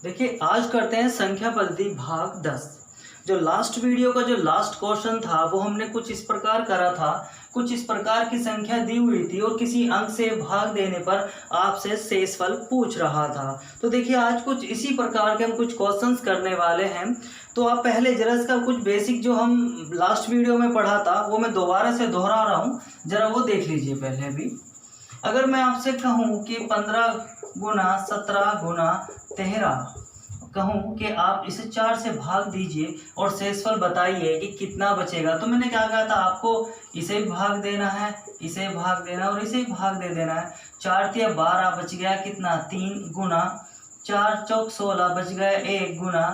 देखिए आज करते हैं संख्या पद्धति भाग 10। जो लास्ट वीडियो का जो लास्ट क्वेश्चन था वो हमने कुछ इस प्रकार करा था। कुछ इस प्रकार की संख्या दी हुई थी और किसी अंक से भाग देने पर आपसे शेषफल पूछ रहा था। तो देखिए आज कुछ इसी प्रकार के हम कुछ क्वेश्चंस करने वाले हैं। तो आप पहले जरा इसका कुछ बेसिक जो हम लास्ट वीडियो में पढ़ा था वो मैं दोबारा से दोहरा रहा हूँ, जरा वो देख लीजिए पहले भी। अगर मैं आपसे कहूँ कि 15 गुना 17 गुना 13 कहूँ कि आप इसे 4 से भाग दीजिए और शेषफल बताइए कि कितना बचेगा, तो मैंने क्या कहा था आपको इसे भी भाग देना है, इसे भाग देना और इसे भी भाग दे देना है। 4 तिया 12 बच गया कितना 3 गुना 4 चौक 16 बच गया 1 गुना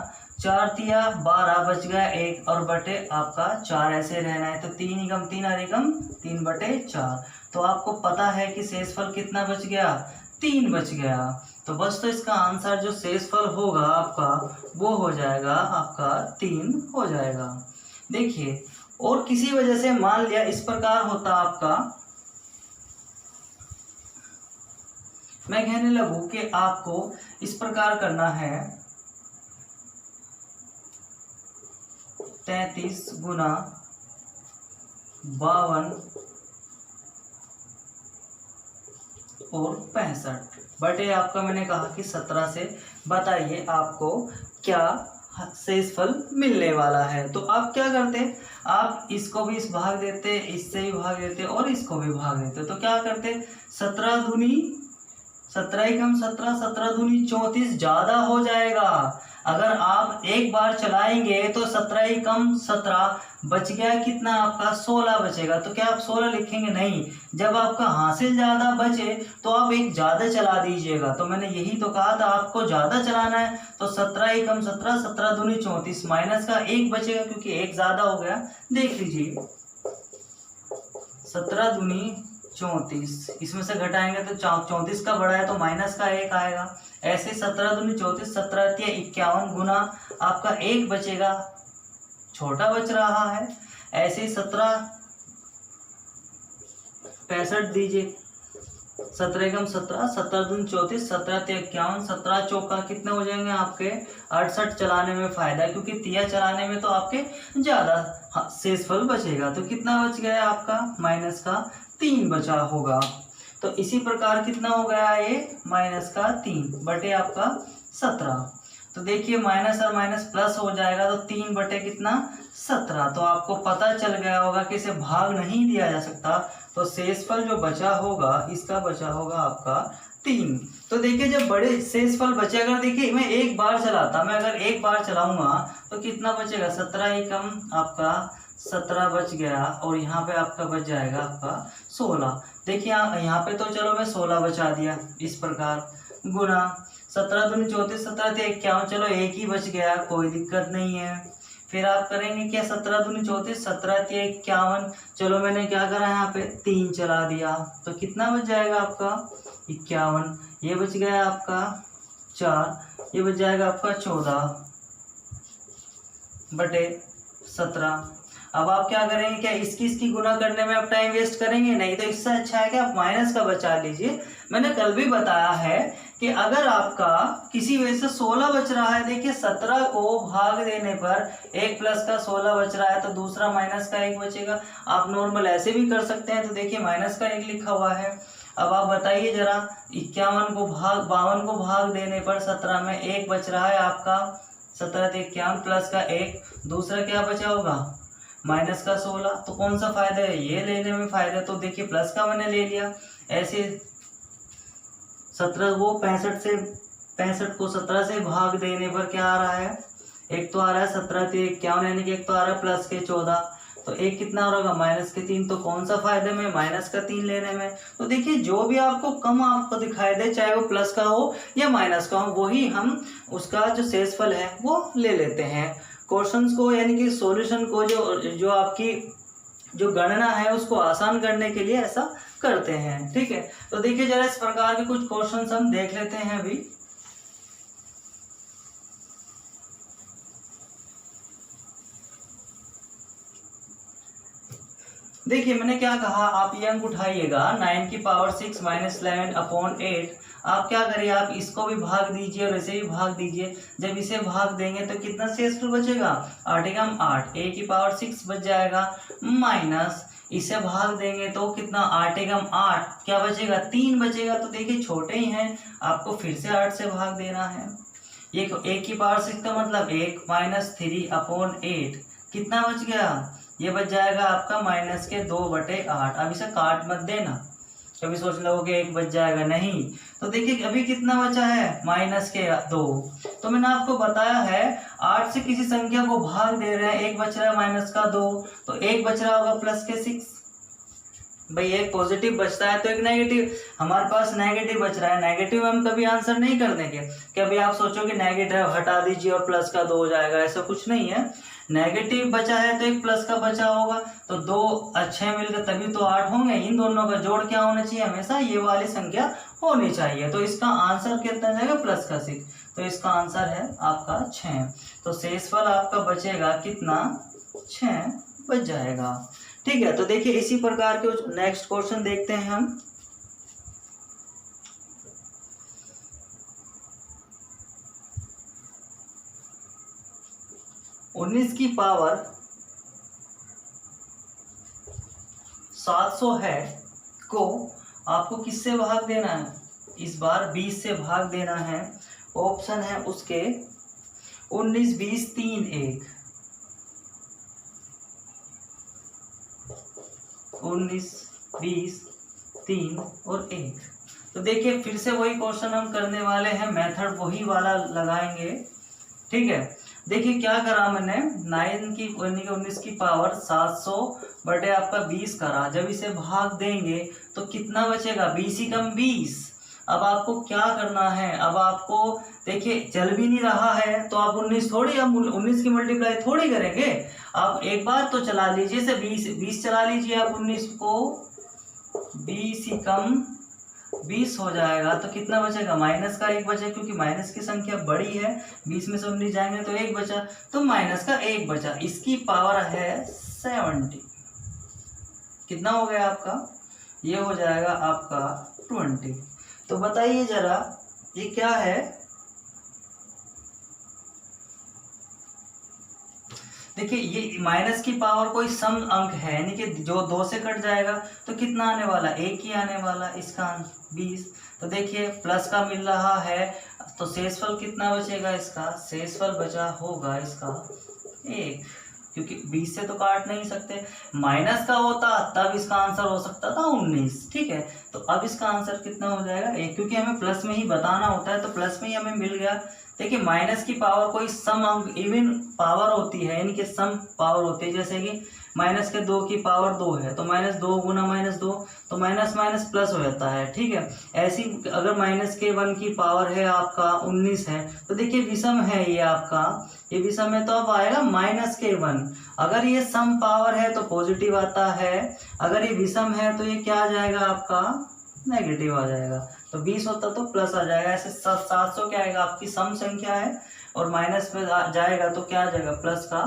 4 तिया 12 बच गया 1 और बटे आपका 4 ऐसे रहना है। तो 3 एकम 3 और एकम 3 बटे 4। तो आपको पता है कि शेषफल कितना बच गया 3 बच गया। तो बस तो इसका आंसर जो शेषफल होगा आपका वो हो जाएगा आपका 3 हो जाएगा। देखिए और किसी वजह से मान लिया इस प्रकार होता आपका, मैं कहने लगूं कि आपको इस प्रकार करना है 33 गुना 52 और 65 बटे आपका मैंने कहा कि 17 से बताइए आपको क्या शेषफल मिलने वाला है। तो आप क्या करते, आप इसको भी इस भाग देते, इससे भी भाग देते और इसको भी भाग देते। तो क्या करते 17 दूनी 17 एकम 17 17 दूनी 34 ज्यादा हो जाएगा। अगर आप एक बार चलाएंगे तो 17 एकम 17 बच गया कितना आपका 16 बचेगा। तो क्या आप 16 लिखेंगे, नहीं। जब आपका हासिल ज्यादा बचे तो आप एक ज्यादा चला दीजिएगा। तो मैंने यही तो कहा था आपको ज्यादा चलाना है। तो 17 एकम 17 17 दूनी 34 माइनस का 1 बचेगा क्योंकि 1 ज्यादा हो गया। देख लीजिए 17 दूनी 34, इसमें से घटाएंगे तो 34 का बड़ा है तो माइनस का 1 आएगा। ऐसे 17 दूनी 34 17 तिया 51 गुना आपका 1 बचेगा, छोटा बच रहा है। ऐसे 17 65 दीजिए 17 एकम 17 17 दूनी 34 17 तिया 51 17 चौका कितने हो जाएंगे आपके 68। चलाने में फायदा है क्योंकि तिया चलाने में तो आपके ज्यादा शेषफल बचेगा। तो कितना बच गया आपका माइनस का 3 बचा होगा। तो इसी प्रकार कितना हो गया ये माइनस का 3 बटे आपका 17। तो देखिए माइनस और माइनस प्लस हो जाएगा तो 3 बटे कितना 17। तो आपको पता चल गया होगा कि इसे भाग नहीं दिया जा सकता। तो शेषफल जो बचा होगा इसका बचा होगा आपका 3। तो देखिए जब बड़े शेषफल बचे, अगर देखिए मैं एक बार चलाता, मैं अगर एक बार चलाऊंगा तो कितना बचेगा 17 एकम आपका 17 बच गया और यहाँ पे आपका बच जाएगा आपका 16। देखिए यहाँ पे तो चलो मैं 16 बचा दिया इस प्रकार गुना 17 दूनी 34 17 तिया 51, चलो एक ही बच गया कोई दिक्कत नहीं है। फिर आप करेंगे क्या 17 दूनी 34 17 तिया 51, चलो मैंने क्या करा यहाँ पे 3 चला दिया तो कितना बच जाएगा आपका 51। ये बच गया आपका 4, ये बच जाएगा आपका 14 बटे 17। अब आप क्या करेंगे, क्या इसकी गुना करने में आप टाइम वेस्ट करेंगे, नहीं। तो इससे अच्छा है कि आप माइनस का बचा लीजिए। मैंने कल भी बताया है कि अगर आपका किसी वजह से 16 बच रहा है, देखिए 17 को भाग देने पर 1 प्लस का 16 बच रहा है तो दूसरा माइनस का 1 बचेगा। आप नॉर्मल ऐसे भी कर सकते हैं। तो देखिए माइनस का 1 लिखा हुआ है। अब आप बताइए जरा 51 को भाग 52 को भाग देने पर 17 में 1 बच रहा है आपका 17 से 51 प्लस का 1, दूसरा क्या बचा होगा माइनस का 16। तो कौन सा फायदा है, ये लेने में फायदा। तो देखिए प्लस का मैंने ले लिया। ऐसे 17 को 65 को 17 से भाग देने पर क्या आ रहा है, एक तो आ रहा है 17 से 51 यानी कि एक तो आ रहा है प्लस के 14, तो एक कितना होगा माइनस के 3। तो कौन सा फायदे में माइनस का 3 लेने में। तो देखिए जो भी आपको कम आपको दिखाई दे, चाहे वो प्लस का हो या माइनस का हो, वही हम उसका जो शेषफल है वो ले लेते हैं। क्वेश्चंस को यानी कि सॉल्यूशन को जो आपकी जो गणना है उसको आसान करने के लिए ऐसा करते हैं, ठीक है। तो देखिए जरा इस प्रकार के कुछ क्वेश्चंस हम देख लेते हैं अभी। देखिए मैंने क्या कहा, आप ये अंक उठाइएगा 9 की पावर 6 माइनस 11 अपॉन 8 आप क्या करिए, आप इसको भी भाग दीजिए और इसे भी भाग दीजिए। जब इसे भाग देंगे तो कितना शेषफल बचेगा, 8 एकम 8, a की पावर 6 बच जाएगा, माइनस इसे भाग देंगे तो कितना 8 एकम 8 क्या बचेगा, 3 बचेगा। तो देखिए छोटे ही हैं, आपको फिर से 8 से भाग देना है। ये a की पावर 6 का मतलब 1 माइनस 3/8 कितना बच गया, ये बच जाएगा आपका -2/8। अब इसे काट मत देना, कभी सोच लोगे 1 बच जाएगा, नहीं। तो देखिए अभी कितना बचा है, -2। तो मैंने आपको बताया है 8 से किसी संख्या को भाग दे रहे हैं, 1 बच रहा है -2, तो 1 बच रहा होगा +6। भाई एक पॉजिटिव बचता है तो एक नेगेटिव, हमारे पास नेगेटिव बच रहा है, नेगेटिव हम कभी आंसर नहीं कर देंगे कि अभी आप सोचोगे नेगेटिव हटा दीजिए और प्लस का 2 हो जाएगा, ऐसा कुछ नहीं है। नेगेटिव बचा है तो एक प्लस का बचा होगा, तो 2 अच्छे मिलकर तभी तो 8 होंगे। इन दोनों का जोड़ क्या होना चाहिए, हमेशा ये वाली संख्या होनी चाहिए। तो इसका आंसर कितना जाएगा, +6, तो इसका आंसर है आपका 6। तो शेषफल आपका बचेगा कितना, 6 बच जाएगा। ठीक है, तो देखिए इसी प्रकार के नेक्स्ट क्वेश्चन देखते हैं हम। उन्नीस की पावर 700 है को आपको किससे भाग देना है, इस बार 20 से भाग देना है। ऑप्शन है उसके 19, 20, 3, 1, 19, 20, 3 और 1। तो देखिए फिर से वही क्वेश्चन हम करने वाले हैं, मेथड वही वाला लगाएंगे। ठीक है, देखिए क्या करा मैंने, 19 की पावर 700 बटे आपका 20 करा। जब इसे भाग देंगे तो कितना बचेगा, 20 एकम 20। अब आपको क्या करना है, अब आपको देखिए चल भी नहीं रहा है तो आप 19 थोड़ी, अब 19 की मल्टीप्लाई थोड़ी करेंगे। आप एक बार तो चला लीजिए, से 20 चला लीजिए आप 19 को, 20 एकम 20 हो जाएगा। तो कितना बचेगा, माइनस का 1 बचा, क्योंकि माइनस की संख्या बड़ी है, 20 में से 19 जाएंगे तो 1 बचा, तो माइनस का 1 बचा। इसकी पावर है 70। कितना हो गया आपका, ये हो जाएगा आपका 20। तो बताइए जरा ये क्या है। देखिए ये माइनस की पावर कोई सम अंक है, यानी कि जो 2 से कट जाएगा तो कितना आने वाला, 1 ही आने वाला, इसका 20। तो देखिए प्लस का मिल रहा है, तो शेषफल कितना बचेगा, इसका शेषफल बचा होगा इसका 1, क्योंकि 20 से तो काट नहीं सकते। माइनस का होता तब इसका आंसर हो सकता था 19। ठीक है, तो अब इसका आंसर कितना हो जाएगा 1, क्योंकि हमें प्लस में ही बताना होता है, तो प्लस में ही हमें मिल गया। देखिए माइनस की पावर कोई सम अंक इवन पावर होती है, यानी कि सम पावर होती है, जैसे कि माइनस के 2 की पावर 2 है तो -2 गुना -2, तो माइनस माइनस प्लस हो जाता है। ठीक है, ऐसी अगर माइनस के 1 की पावर है आपका 19 है, तो देखिए विषम है ये आपका, ये विषम है तो अब आएगा -1। अगर ये सम पावर है तो पॉजिटिव आता है, अगर ये विषम है तो ये क्या आ जाएगा आपका, नेगेटिव आ जाएगा। तो 20 होता तो प्लस आ जाएगा। ऐसे 700 क्या आएगा, आपकी सम संख्या है और माइनस में जाएगा तो क्या आ जाएगा, प्लस का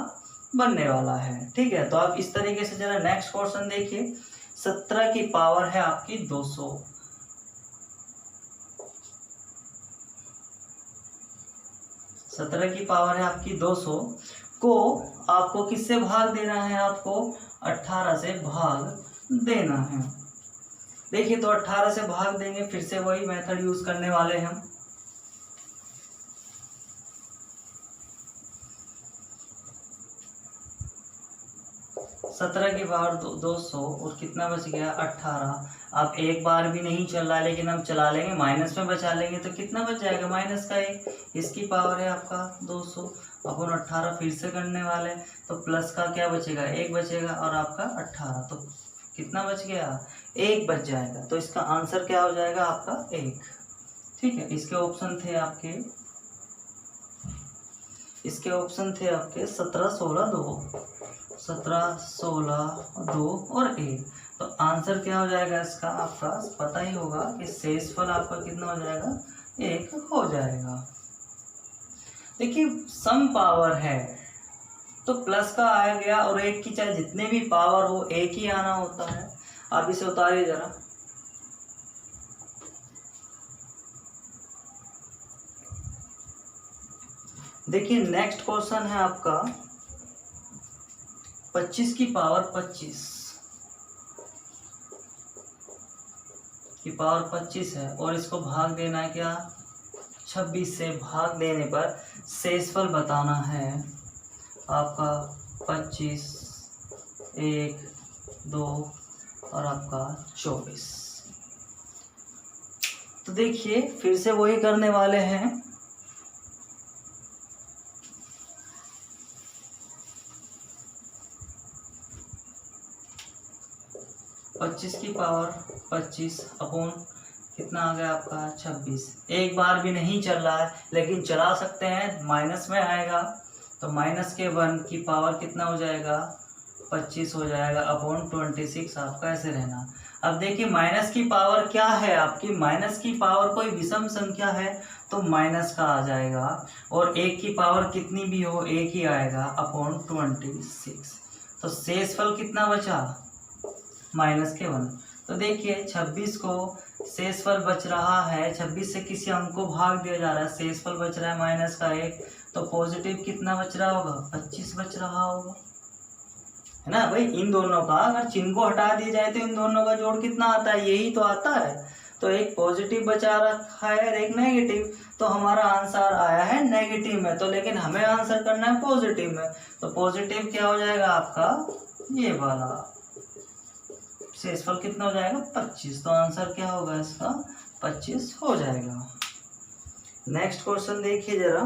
बनने वाला है। ठीक है, तो आप इस तरीके से जरा नेक्स्ट क्वेश्चन देखिए। 17 की पावर है आपकी 200, 17 की पावर है आपकी 200 को आपको किससे भाग देना है, आपको 18 से भाग देना है। देखिए तो 18 से भाग देंगे, फिर से वही मेथड यूज करने वाले हैं हम। सत्रह की पावर 200 और कितना बच गया 18। आप एक बार भी नहीं चल रहा, लेकिन हम चला लेंगे, माइनस में बचा लेंगे तो कितना बच जाएगा, माइनस का 1। इसकी पावर है आपका 200 अपन 18 फिर से करने वाले, तो प्लस का क्या बचेगा, 1 बचेगा और आपका 18, तो कितना बच गया, 1 बच जाएगा। तो इसका आंसर क्या हो जाएगा आपका 1। ठीक है, इसके ऑप्शन थे आपके 17, 16, 2, 17, 16, 2 और 1। तो आंसर क्या हो जाएगा इसका, आपका पता ही होगा कि शेषफल आपका कितना हो जाएगा, 1 हो जाएगा। देखिए सम पावर है तो प्लस का आया गया, और 1 की चाहे जितने भी पावर हो 1 ही आना होता है। आप इसे उतारिए जरा। देखिए नेक्स्ट क्वेश्चन है आपका 25 की पावर 25 की पावर 25 है और इसको भाग देना है क्या 26 से भाग देने पर शेषफल बताना है आपका 25, 1, 2 और आपका 24। तो देखिए फिर से वही करने वाले हैं। पच्चीस की पावर 25 अपॉन कितना आ गया आपका 26। एक बार भी नहीं चल रहा है लेकिन चला सकते हैं, माइनस में आएगा तो माइनस के 1 की पावर कितना हो जाएगा 25 हो जाएगा अपॉन 26। आपका ऐसे रहना। अब देखिए माइनस की पावर क्या है आपकी, माइनस की पावर कोई विषम संख्या है तो माइनस का आ जाएगा और एक की पावर कितनी भी हो एक ही आएगा अपॉन 26। तो शेषफल कितना बचा माइनस के 1। तो देखिए 26 को शेषफल बच रहा है, 26 से किसी अंक को भाग दिया जा रहा है, शेषफल बच रहा है माइनस का 1, तो पॉजिटिव कितना बच रहा होगा 25 बच रहा होगा, है ना भाई। इन दोनों का अगर चिन्ह को हटा दिया जाए तो इन दोनों का जोड़ कितना आता है, यही तो आता है। तो एक पॉजिटिव बचा रखा है और एक नेगेटिव, तो हमारा आंसर आया है नेगेटिव में, तो लेकिन हमें आंसर करना है पॉजिटिव में। तो पॉजिटिव क्या हो जाएगा आपका ये वाला, शेषफल कितना हो जाएगा 25। तो आंसर क्या होगा इसका 25 हो जाएगा। नेक्स्ट क्वेश्चन देखिए जरा,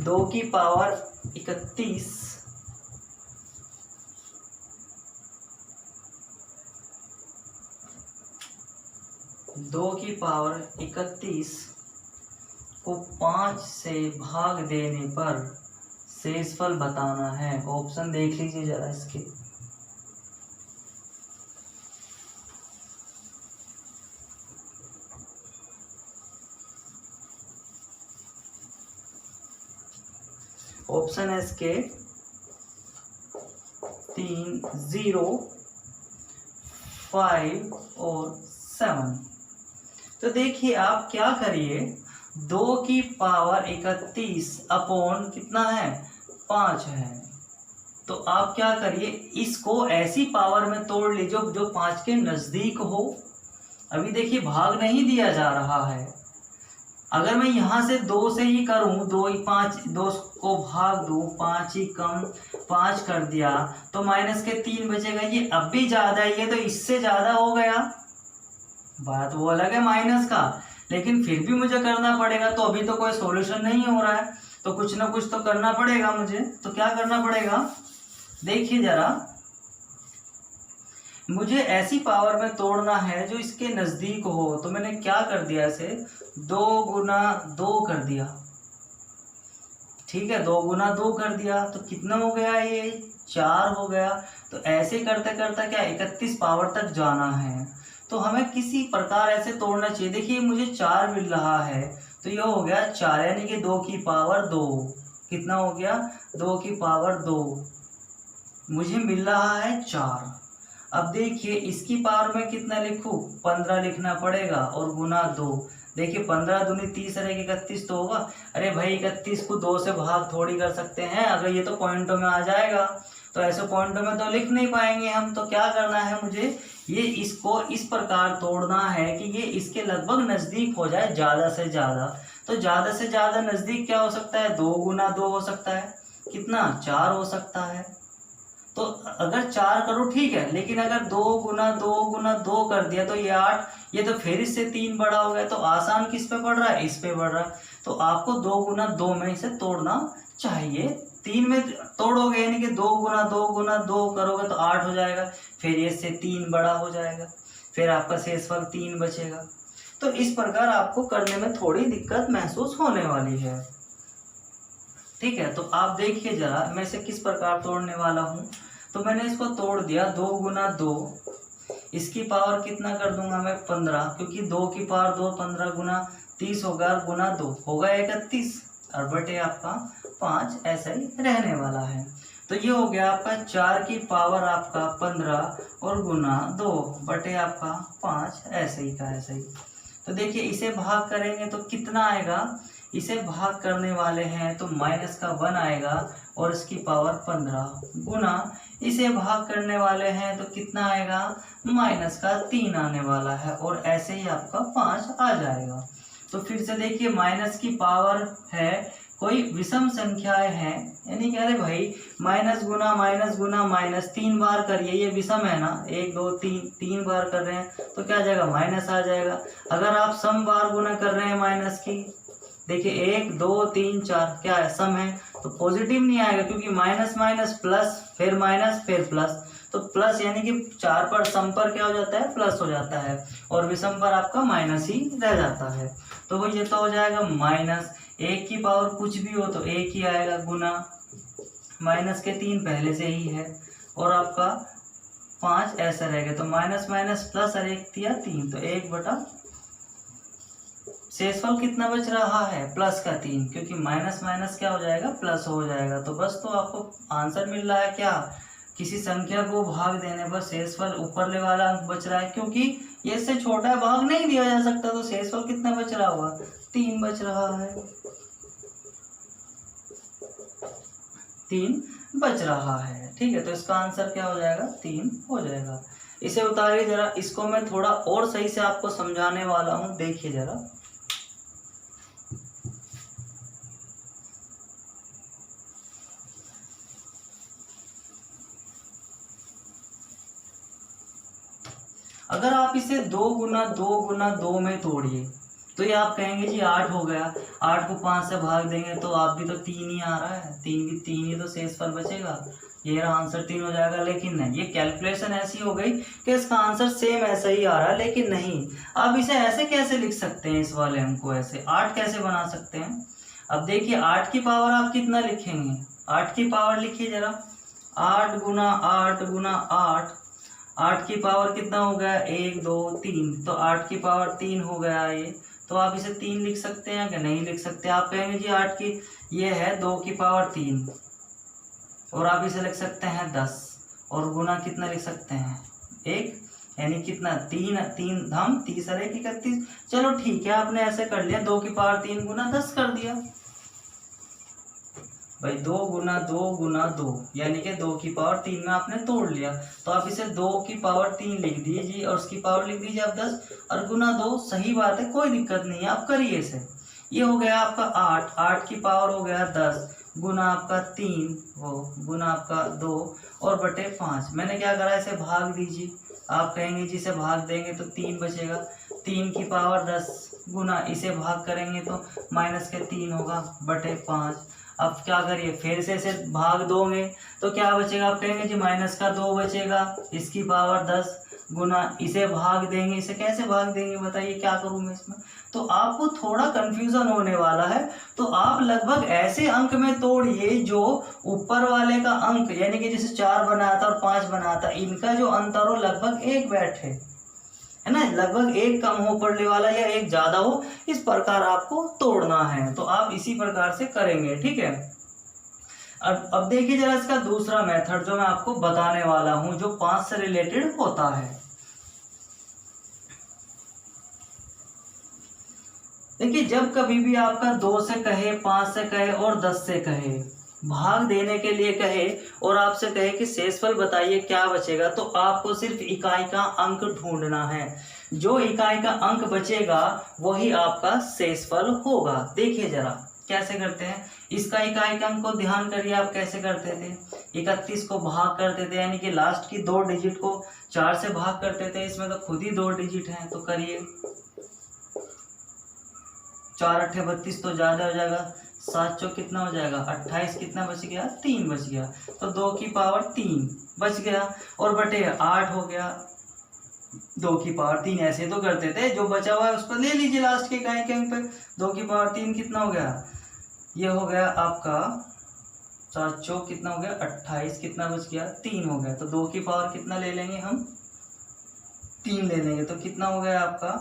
2 की पावर 31 2 की पावर 31 को 5 से भाग देने पर शेषफल बताना है। ऑप्शन देख लीजिए जरा इसके। ऑप्शन है इसके 3, 0, 5 और 7। तो देखिए आप क्या करिए, 2 की पावर 31 अपॉन कितना है 5 है, तो आप क्या करिए इसको ऐसी पावर में तोड़ लीजिए जो 5 के नजदीक हो। अभी देखिए भाग नहीं दिया जा रहा है, अगर मैं यहाँ से 2 से ही करूँ 2 ही 5, 2 को भाग दूँ 5 ही कम 5 कर दिया तो माइनस के 3 बचेगा। ये अब भी ज्यादा है, ये तो इससे ज्यादा हो गया, बात वो अलग है माइनस का, लेकिन फिर भी मुझे करना पड़ेगा। तो अभी तो कोई सॉल्यूशन नहीं हो रहा है तो कुछ ना कुछ तो करना पड़ेगा मुझे। तो क्या करना पड़ेगा देखिए जरा, मुझे ऐसी पावर में तोड़ना है जो इसके नजदीक हो। तो मैंने क्या कर दिया, इसे 2 गुना 2 कर दिया, ठीक है 2 गुना 2 कर दिया तो कितना हो गया ये 4 हो गया। तो ऐसे करते करते क्या 31 पावर तक जाना है, तो हमें किसी प्रकार ऐसे तोड़ना चाहिए। देखिए मुझे 4 मिल रहा है तो ये हो गया 4 यानी कि 2 की पावर 2, कितना हो गया 2 की पावर 2 मुझे मिल रहा है 4। अब देखिए इसकी पावर में कितना लिखूं 15 लिखना पड़ेगा और गुना 2। देखिए 15 दूनी 30 और 31 तो होगा। अरे भाई 31 को 2 से भाग थोड़ी कर सकते हैं, अगर ये तो पॉइंटों में आ जाएगा तो ऐसे पॉइंटों में तो लिख नहीं पाएंगे हम। तो क्या करना है मुझे, ये इसको इस प्रकार तोड़ना है कि ये इसके लगभग नजदीक हो जाए ज्यादा से ज्यादा। तो ज्यादा से ज्यादा नजदीक क्या हो सकता है 2 गुना 2 हो सकता है, कितना 4 हो सकता है। तो अगर 4 करो ठीक है, लेकिन अगर 2 गुना 2 गुना 2 कर दिया तो ये 8, ये तो फिर इससे 3 बड़ा हो गया। तो आसान किस पे पड़ रहा है, इस पे पड़ रहा है। तो आपको 2 गुना 2 में इसे तोड़ना चाहिए। 3 में तोड़ोगे यानी कि 2 गुना 2 गुना 2 करोगे तो 8 हो जाएगा, फिर ये से 3 बड़ा हो जाएगा, फिर आपका शेषफल 3 बचेगा। तो इस प्रकार आपको करने में थोड़ी दिक्कत महसूस होने वाली है, ठीक है। तो आप देखिए जरा मैं इसे किस प्रकार तोड़ने वाला हूँ। तो मैंने इसको तोड़ दिया 2 गुना 2, इसकी पावर कितना कर दूंगा मैं 15, क्योंकि 2 की पावर 2 15 गुना 30 होगा, गुना 2 होगा 31 और बटे आपका 5 ऐसा ही रहने वाला है। तो ये हो गया आपका 4 की पावर आपका 15 और गुना 2 बटे आपका 5 ऐसे ही का ऐसे ही। तो देखिए इसे भाग करेंगे तो कितना आएगा, इसे भाग करने वाले हैं तो माइनस का 1 आएगा और इसकी पावर 15 गुना इसे भाग करने वाले हैं तो कितना आएगा, माइनस का 3 आने वाला है और ऐसे ही आपका 5 आ जाएगा। तो फिर से देखिए माइनस की पावर है, कोई विषम संख्याएं हैं, यानी कह रहे भाई माइनस गुना माइनस 3 बार करिए, ये विषम है ना, 1 2 3 बार कर रहे हैं तो क्या आ जाएगा, माइनस आ जाएगा। अगर आप सम बार गुना कर रहे हैं माइनस की, देखिए 1 2 3 4 क्या है, सम है तो पॉजिटिव नहीं आएगा, क्योंकि माइनस माइनस प्लस फिर माइनस फिर प्लस, तो प्लस यानी कि 4 पर सम पर क्या हो जाता है, प्लस हो जाता है और विषम पर आपका माइनस ही रह जाता है। तो वो ये तो हो जाएगा माइनस 1 की पावर कुछ भी हो तो 1 ही आएगा गुना माइनस के 3 पहले से ही है और आपका 5 ऐसा रहेगा, तो माइनस माइनस प्लस और 1 दिया 3, तो 1 बटा शेषफल कितना बच रहा है, प्लस का 3, क्योंकि माइनस माइनस क्या हो जाएगा, प्लस हो जाएगा। तो बस तो आपको आंसर मिल रहा है क्या, किसी संख्या को भाग देने पर शेषफल ऊपरले वाला अंक बच रहा है, क्योंकि ये इससे छोटा भाग नहीं दिया जा सकता, तो शेषफल कितना बच रहा होगा, 3 बच रहा है, 3 बच रहा है। ठीक है, तो इसका आंसर क्या हो जाएगा, 3 हो जाएगा। इसे उतारिए जरा, इसको मैं थोड़ा और सही से आपको समझाने वाला हूं, देखिए जरा। अगर आप इसे 2 गुना 2 में तोड़िए तो ये आप कहेंगे जी 8 हो गया, 8 को 5 से भाग देंगे तो आप भी तो 3 ही आ रहा है, 3 ही तो शेषफल बचेगा, ये रहा आंसर 3 हो जाएगा। लेकिन नहीं, ये कैलकुलेशन ऐसी हो गई कि इसका आंसर सेम ऐसा ही आ रहा है, लेकिन नहीं, अब इसे ऐसे कैसे लिख सकते हैं, इस वाले अंक को ऐसे 8 कैसे बना सकते हैं। अब देखिए 8 की पावर आप कितना लिखेंगे, 8 की पावर लिखिए जरा, 8 गुना 8 की पावर कितना हो गया, 1 2 3, तो 8 की पावर 3 हो गया ये, तो आप इसे 3 लिख सकते हैं कि नहीं लिख सकते। आप कहेंगे जी 8 की ये है 2 की पावर 3 और आप इसे लिख सकते हैं 10 और गुना कितना लिख सकते हैं 1, यानी कितना 3 धम 30 और 1 31। चलो ठीक है, आपने ऐसे कर लिया, 2 की पावर 3 गुना 10 कर दिया भाई, 2 गुना 2 यानी कि 2 की पावर 3 में आपने तोड़ लिया, तो आप इसे 2 की पावर 3 लिख दीजिए और उसकी पावर लिख दीजिए आप 10 और गुना 2, सही बात है, कोई दिक्कत नहीं है, आप करिए इसे। ये हो गया आपका 8 की पावर हो गया 10 गुना आपका 3 वो गुना आपका 2 और बटे 5। मैंने क्या करा, इसे भाग दीजिए, आप कहेंगे जी इसे भाग देंगे तो 3 बचेगा, 3 की पावर 10 गुना इसे भाग करेंगे तो माइनस के 3 होगा बटे 5। अब क्या करिए, फिर से इसे भाग दोगे तो क्या बचेगा, आप कहेंगे जी माइनस का 2 बचेगा, इसकी पावर 10 गुना इसे भाग देंगे, इसे कैसे भाग देंगे बताइए, क्या करूं मैं इसमें। तो आपको थोड़ा कंफ्यूजन होने वाला है, तो आप लगभग ऐसे अंक में तोड़िए जो ऊपर वाले का अंक, यानी कि जैसे 4 बनाया था और 5 बनाया था, इनका जो अंतर हो लगभग 1 बैठे, है ना, लगभग 1 कम हो पड़ने वाला या 1 ज्यादा हो, इस प्रकार आपको तोड़ना है। तो आप इसी प्रकार से करेंगे, ठीक है। अब देखिए जरा इसका दूसरा मेथड जो मैं आपको बताने वाला हूं, जो 5 से रिलेटेड होता है। देखिए जब कभी भी आपका 2 से कहे, 5 से कहे और 10 से कहे, भाग देने के लिए कहे और आपसे कहे कि शेषफल बताइए क्या बचेगा, तो आपको सिर्फ इकाई का अंक ढूंढना है, जो इकाई का अंक बचेगा वही आपका शेषफल होगा। देखिए जरा कैसे करते हैं, इसका इकाई का अंक को ध्यान करिए, आप कैसे करते थे, 31 को भाग करते थे, यानी कि लास्ट की 2 डिजिट को 4 से भाग करते थे, इसमें तो खुद ही 2 डिजिट हैं, तो करिए 4 8 32 तो ज्यादा हो जाएगा, 7 चौक कितना हो जाएगा 28, कितना बच गया 3 बच गया, तो 2 की पावर 3 बच गया और बटे 8 हो गया, 2 की पावर 3 ऐसे तो करते थे, जो बचा हुआ है उस पर ले लीजिए लास्ट के इकाई के अंक पे, 2 की पावर 3 कितना हो गया, ये हो गया आपका 7 चौक कितना हो गया 28, कितना बच गया 3 हो गया, तो 2 की पावर कितना ले लेंगे हम 3 ले लेंगे, तो कितना हो गया आपका,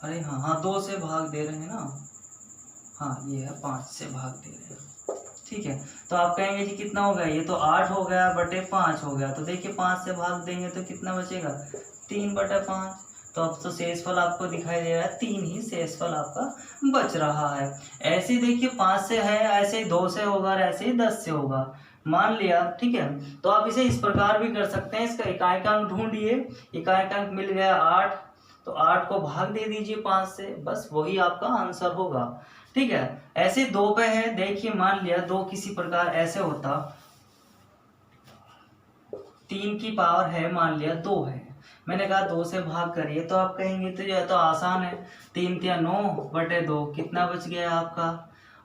अरे हाँ 2 से भाग दे रहे हैं ना, हाँ ये है 5 से भाग दे रहे हैं, ठीक है। तो आप कहेंगे जी कितना हो गया, ये तो 8 हो गया बटे 5 हो गया, तो देखिए 5 से भाग देंगे तो कितना बचेगा 3 बटे 5, तो अब तो शेषफल आपको दिखाई दे रहा है 3 ही शेषफल आपका बच रहा है। ऐसे देखिए 5 से है, ऐसे ही 2 से होगा और ऐसे ही 10 से होगा, मान लिया, ठीक है। तो आप इसे इस प्रकार भी कर सकते हैं, इसका इकाइकांक ढूंढिए, इकाइकांक मिल गया 8, तो 8 को भाग दे दीजिए 5 से, बस वही आपका आंसर होगा, ठीक है। ऐसे 2 पे है, देखिए मान लिया 2 किसी प्रकार ऐसे होता, 3 की पावर है, मान लिया 2 है, मैंने कहा 2 से भाग करिए, तो आप कहेंगे तो यह तो आसान है, 3 तिया 9/2, कितना बच गया आपका,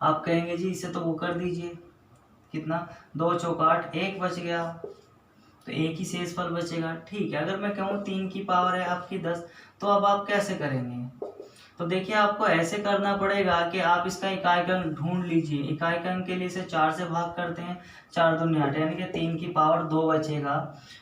आप कहेंगे जी इसे तो वो कर दीजिए, कितना, 2 चौक 8, 1 बच गया, तो एक ही शेषफल बचेगा, ठीक है। अगर मैं कहूँ 3 की पावर है आपकी 10, तो अब आप कैसे करेंगे, तो देखिए आपको ऐसे करना पड़ेगा कि आप इसका इकाइकांक ढूंढ लीजिए। इकाइकांक के लिए इसे 4 से भाग करते हैं, 4 दूनी 8, यानी कि 3 की पावर 2 बचेगा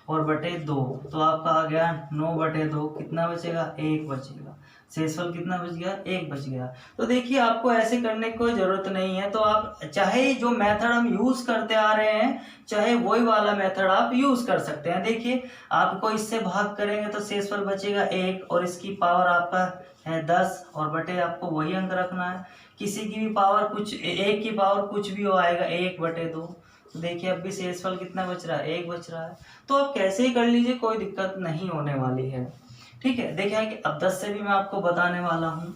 और बटे 2, तो आपका आ गया 9/2, कितना बचेगा, 1 बचेगा, शेषफल कितना बच गया, 1 बच गया। तो देखिए आपको ऐसे करने की कोई ज़रूरत नहीं है, तो आप चाहे जो मेथड हम यूज़ करते आ रहे हैं, चाहे वही वाला मेथड आप यूज़ कर सकते हैं। देखिए आपको इससे भाग करेंगे तो शेषफल बचेगा 1 और इसकी पावर आपका है 10 और बटे आपको वही अंक रखना है, किसी की भी पावर कुछ, 1 की पावर कुछ भी हो आएगा 1/2। तो देखिए अब भी शेषफल कितना बच रहा है, 1 बच रहा है, तो आप कैसे ही कर लीजिए, कोई दिक्कत नहीं होने वाली है, ठीक है। देखिए कि अब 10 से भी मैं आपको बताने वाला हूँ,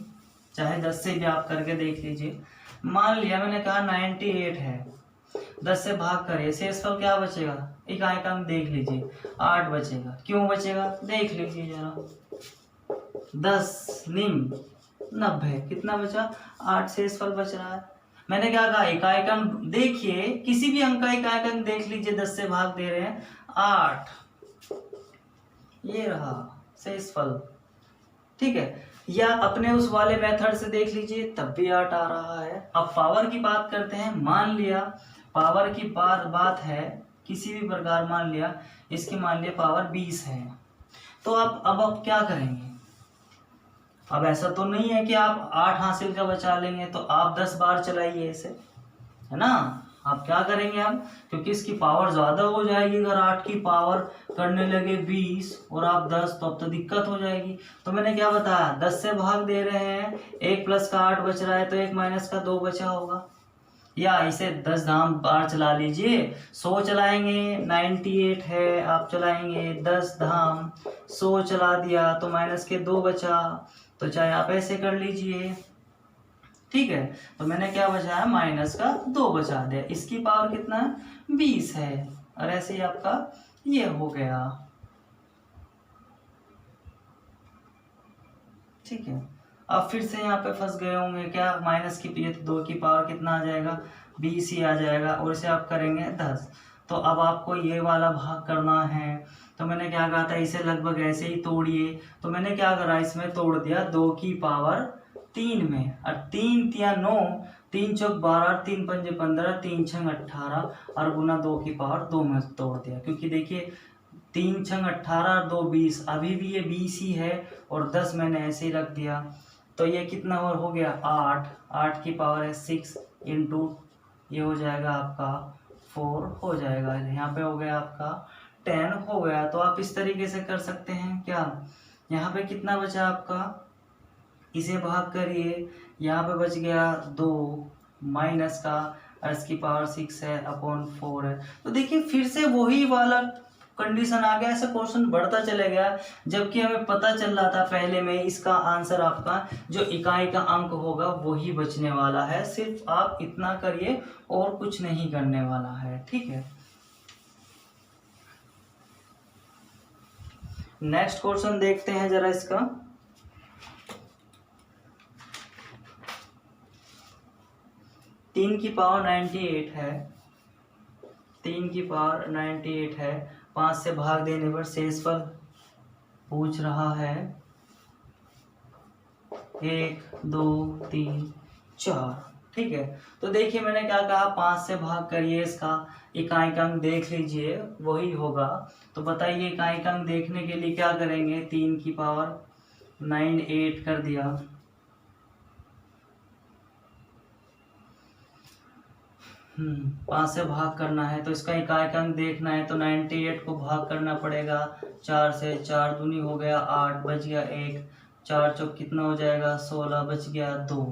चाहे 10 से भी आप करके देख लीजिए। मान लिया मैंने कहा 98 है, 10 से भाग करिए, शेषफल क्या बचेगा, इकाइकांक देख लीजिए, 8 बचेगा, क्यों बचेगा देख लीजिए जरा, 10 निम 90, कितना बचा, 8 शेषफल बच रहा है। मैंने क्या कहा, इकाइकांक देखिए, किसी भी अंक का इकाइकांक देख लीजिए, 10 से भाग दे रहे हैं 8, ये रहा शेषफल, ठीक है। या अपने उस वाले मेथड से देख लीजिए, तब भी 8 आ रहा है। अब पावर की बात करते हैं, मान लिया पावर की बात है, किसी भी प्रकार मान लिया इसकी, मान लिया पावर 20 है, तो अब क्या करेंगे, अब ऐसा तो नहीं है कि आप 8 हासिल का बचा लेंगे, तो आप 10 बार चलाइए इसे, है ना। आप क्या करेंगे अब, क्योंकि इसकी पावर ज़्यादा हो जाएगी, अगर 8 की पावर करने लगे 20 और आप 10, तो अब तो दिक्कत हो जाएगी। तो मैंने क्या बताया, 10 से भाग दे रहे हैं, 1 प्लस का 8 बच रहा है, तो 1 माइनस का 2 बचा होगा, या इसे 10 धाम बार चला लीजिए, 100 चलाएंगे, 98 है, आप चलाएंगे 10 धाम 100 चला दिया, तो माइनस के 2 बचा, तो चाहे आप ऐसे कर लीजिए, ठीक है। तो मैंने क्या बचाया, माइनस का 2 बचा दिया, इसकी पावर कितना है, 20 है, और ऐसे ही आपका ये हो गया, ठीक है। अब फिर से यहाँ पे फंस गए होंगे, क्या माइनस की 2 की पावर कितना आ जाएगा, 20 ही आ जाएगा, और इसे आप करेंगे 10, तो अब आपको ये वाला भाग करना है। तो मैंने क्या कहा था, इसे लगभग ऐसे ही तोड़िए, तो मैंने क्या करा, इसमें तोड़ दिया 2 की पावर 3 में, और 3 तिया 9, 3 चौक 12, 3 पंजे 15, 3 छंग 18, और गुना 2 की पावर 2 में तोड़ दिया, क्योंकि देखिए 3 छंग 18 और 2 20, अभी भी ये 20 ही है, और 10 मैंने ऐसे ही रख दिया, तो ये कितना और हो गया, 8 की पावर है 6 इंटू, ये हो जाएगा आपका 4 हो जाएगा, यहाँ पे हो गया आपका 10 हो गया। तो आप इस तरीके से कर सकते हैं, क्या यहाँ पे कितना बचा आपका, इसे भाग करिए, यहाँ पे बच गया 2 माइनस का, और इसकी पावर 6 है अपॉन 4 है। तो देखिए फिर से वही वाला कंडीशन आ गया, ऐसा क्वेश्चन बढ़ता चले गया, जबकि हमें पता चल रहा था पहले में इसका आंसर आपका जो इकाई का अंक होगा वही बचने वाला है, सिर्फ आप इतना करिए और कुछ नहीं करने वाला है, ठीक है। नेक्स्ट क्वेश्चन देखते हैं जरा इसका, तीन की पावर 98 है, 3 की पावर 98 है, 5 से भाग देने पर शेषफल पूछ रहा है, 1 2 3 4, ठीक है। तो देखिए मैंने क्या कहा, 5 से भाग करिए, इसका इकाइकांक देख लीजिए वही होगा। तो बताइए इकाइकांक देखने के लिए क्या करेंगे, 3 की पावर 98 कर दिया, 5 से भाग करना है तो इसका इकाई अंक देखना है, तो 98 को भाग करना पड़ेगा 4 से। 4 दूनी हो गया 8, बच गया 1, 4 चौक कितना हो जाएगा 16, बच गया 2।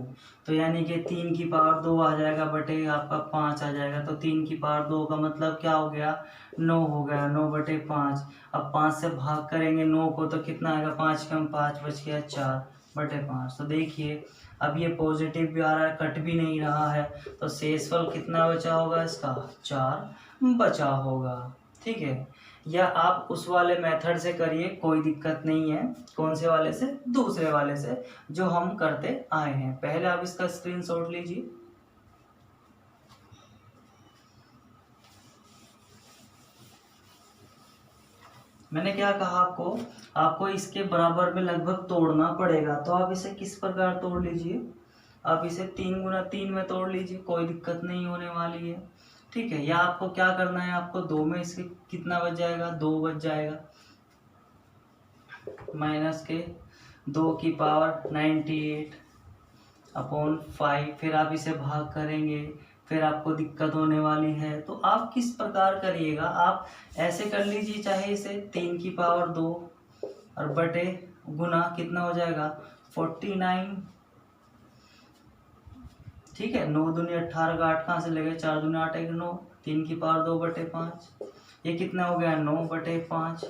तो यानी कि 3 की पावर 2 आ जाएगा बटे आपका 5 आ जाएगा। तो 3 की पावर 2 का मतलब क्या हो गया 9 हो गया, 9 बटे 5। अब 5 से भाग करेंगे 9 को तो कितना आएगा 5 कम 5, बच गया 4 बटे 5। तो देखिए अब ये पॉजिटिव भी आ रहा है, कट भी नहीं रहा है, तो शेषफल कितना बचा होगा इसका 4 बचा होगा। ठीक है, या आप उस वाले मेथड से करिए, कोई दिक्कत नहीं है। कौन से वाले से, दूसरे वाले से जो हम करते आए हैं। पहले आप इसका स्क्रीनशॉट लीजिए। मैंने क्या कहा आपको इसके बराबर में लगभग तोड़ना पड़ेगा। तो आप इसे किस प्रकार तोड़ लीजिए, आप इसे 3 गुना 3 में तोड़ लीजिए, कोई दिक्कत नहीं होने वाली है। ठीक है, या आपको क्या करना है, आपको 2 में इसके कितना बच जाएगा 2 बच जाएगा, माइनस के 2 की पावर 98 अपॉन 5। फिर आप इसे भाग करेंगे, फिर आपको दिक्कत होने वाली है। तो आप किस प्रकार करिएगा, आप ऐसे कर लीजिए, चाहे इसे 3 की पावर 2 और बटे गुना कितना हो जाएगा 49। ठीक है, 9 दूनी 18 का 8 कहाँ से लगे, 4 दूनी 8 1 9, 3 की पावर 2 बटे 5, ये कितना हो गया 9 बटे 5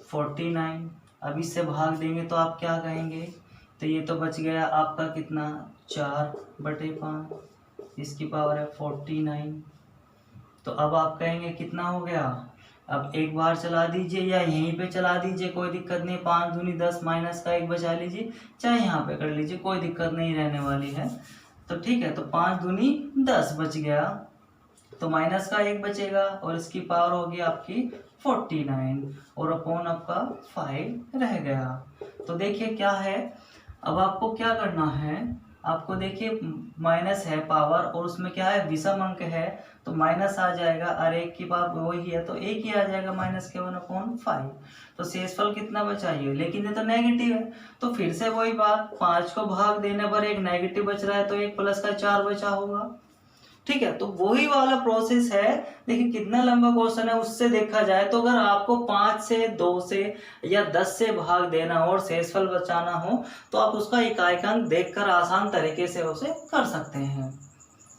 49। अब इससे भाग देंगे तो आप क्या कहेंगे, तो ये तो बच गया आपका कितना 4 बटे 5, इसकी पावर है 49। तो अब आप कहेंगे कितना हो गया, अब एक बार चला दीजिए या यहीं पे चला दीजिए, कोई दिक्कत नहीं। 5 दूनी 10 माइनस का 1 बचा लीजिए, चाहे यहाँ पे कर लीजिए, कोई दिक्कत नहीं रहने वाली है। तो ठीक है, तो 5 दूनी 10 बच गया, तो माइनस का 1 बचेगा और इसकी पावर होगी आपकी 49 और अपॉन आपका 5 रह गया। तो देखिए क्या है, अब आपको क्या करना है, आपको देखिए माइनस है पावर और उसमें क्या है विषम अंक है, तो माइनस आ जाएगा और 1 की पावर वही है तो 1 ही आ जाएगा माइनस के 1/5। तो शेषफल कितना बचा ये, लेकिन ये तो नेगेटिव है, तो फिर से वही बात, 5 को भाग देने पर एक नेगेटिव बच रहा है तो 1 प्लस का 4 बचा होगा। ठीक है, तो वही वाला प्रोसेस है। देखिए कितना लंबा क्वेश्चन है, उससे देखा जाए तो अगर आपको 5 से 2 से या 10 से भाग देना हो और शेषफल बचाना हो तो आप उसका इकाईकांक देखकर आसान तरीके से उसे कर सकते हैं।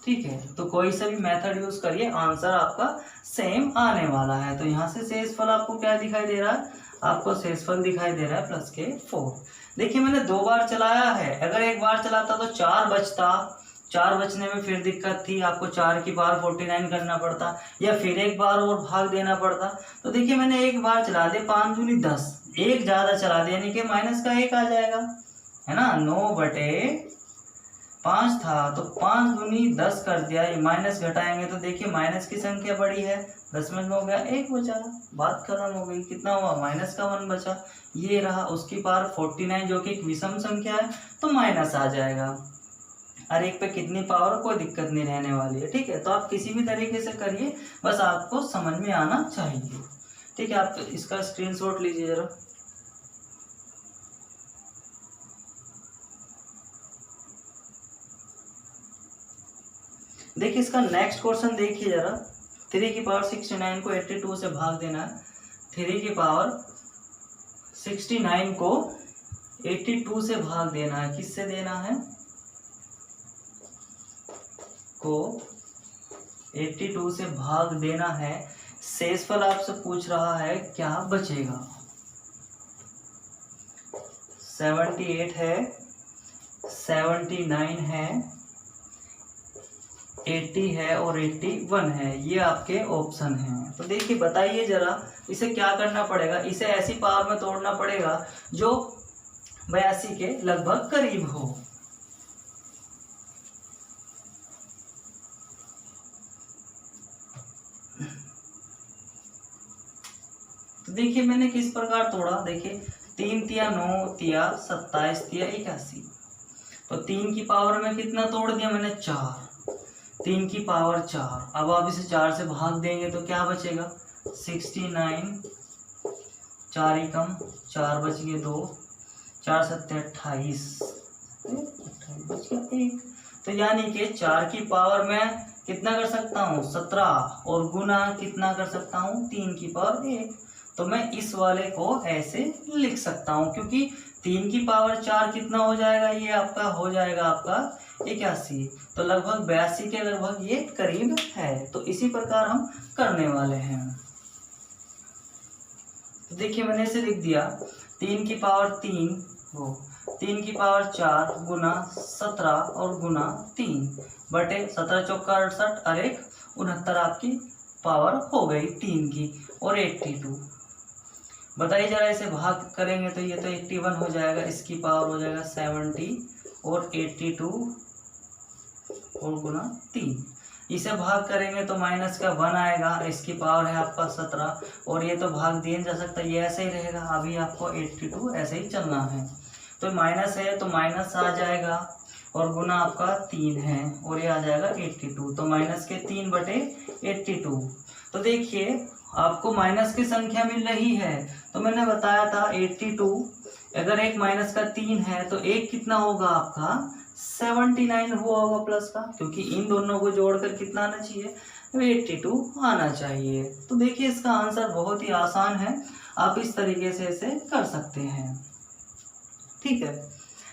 ठीक है, तो कोई सा भी मेथड यूज करिए, आंसर आपका सेम आने वाला है। तो यहाँ से शेषफल आपको क्या दिखाई दे रहा है, आपको शेषफल दिखाई दे रहा है प्लस के 4। देखिए मैंने 2 बार चलाया है, अगर एक बार चलाता तो 4 बचता, 4 बचने में फिर दिक्कत थी, आपको 4 की पावर 49 करना पड़ता या फिर एक बार और भाग देना पड़ता। तो देखिए मैंने एक बार चला दे, 5 दूनी 10, एक ज्यादा चला दे यानी कि माइनस का 1 आ जाएगा, है ना। 9 बटे 5 था तो 5 दूनी 10 कर दिया, ये माइनस घटाएंगे तो देखिए माइनस की संख्या बड़ी है, 10 में हो गया 1 बचा, बात खत्म हो गई। कितना हुआ माइनस का 1 बचा, ये रहा उसकी पावर 49 जो कि एक विषम संख्या है तो माइनस आ जाएगा। हर एक पे कितनी पावर, कोई दिक्कत नहीं रहने वाली है। ठीक है, तो आप किसी भी तरीके से करिए, बस आपको समझ में आना चाहिए। ठीक है, आप इसका स्क्रीनशॉट लीजिए जरा। देखिए इसका नेक्स्ट क्वेश्चन देखिए जरा, 3 की पावर 69 को 82 से भाग देना है। 3 की पावर 69 को 82 से भाग देना है, किससे देना है, को 82 से भाग देना है। शेषफल आपसे पूछ रहा है क्या बचेगा, 78 है, 79 है, 80 है और 81 है, ये आपके ऑप्शन हैं। तो देखिए बताइए जरा, इसे क्या करना पड़ेगा, इसे ऐसी पावर में तोड़ना पड़ेगा जो 82 के लगभग करीब हो। तो देखिए मैंने किस प्रकार तोड़ा, देखिए 3 तिया 9 तिया 27 तिया 81, तो 3 की पावर में कितना तोड़ दिया मैंने 4, 3 की पावर 4। अब आप इसे 4 से भाग देंगे तो क्या बचेगा 69, 4 ही कम 4 बच गए 2, 4 7 28 बच गया 1। तो यानी कि 4 की पावर में कितना कर सकता हूँ 17 और गुना कितना कर सकता हूँ 3 की पावर 1। तो मैं इस वाले को ऐसे लिख सकता हूँ, क्योंकि 3 की पावर 4 कितना हो जाएगा, ये आपका हो जाएगा आपका 81। तो लगभग 82 के लगभग ये करीब है। तो इसी प्रकार हम करने वाले हैं। तो देखिए मैंने इसे लिख दिया 3 की पावर 3 वो 3 की पावर 4 गुना 17 और गुना 3 बटे 17 चौका 68 और 1 69 आपकी पावर हो गई 3 की और 82। बताइए जरा इसे भाग करेंगे तो ये तो 81 हो जाएगा, इसकी पावर हो जाएगा 70 और 82 और गुना 3। इसे भाग करेंगे तो माइनस का 1 आएगा, इसकी पावर है आपका 17 और ये तो भाग दिया जा सकता है, ये ऐसे ही रहेगा। अभी आपको 82 ऐसे ही चलना है। तो माइनस है तो माइनस आ जाएगा और गुना आपका 3 है और ये आ जाएगा 82। तो माइनस के 3 बटे 82। तो देखिए आपको माइनस की संख्या मिल रही है। तो मैंने बताया था 82 अगर एक माइनस का 3 है तो एक कितना होगा आपका 79 हुआ होगा प्लस का, क्योंकि इन दोनों को जोड़कर कितना आना चाहिए 82 आना चाहिए। तो देखिए इसका आंसर बहुत ही आसान है, आप इस तरीके से इसे कर सकते हैं। ठीक है,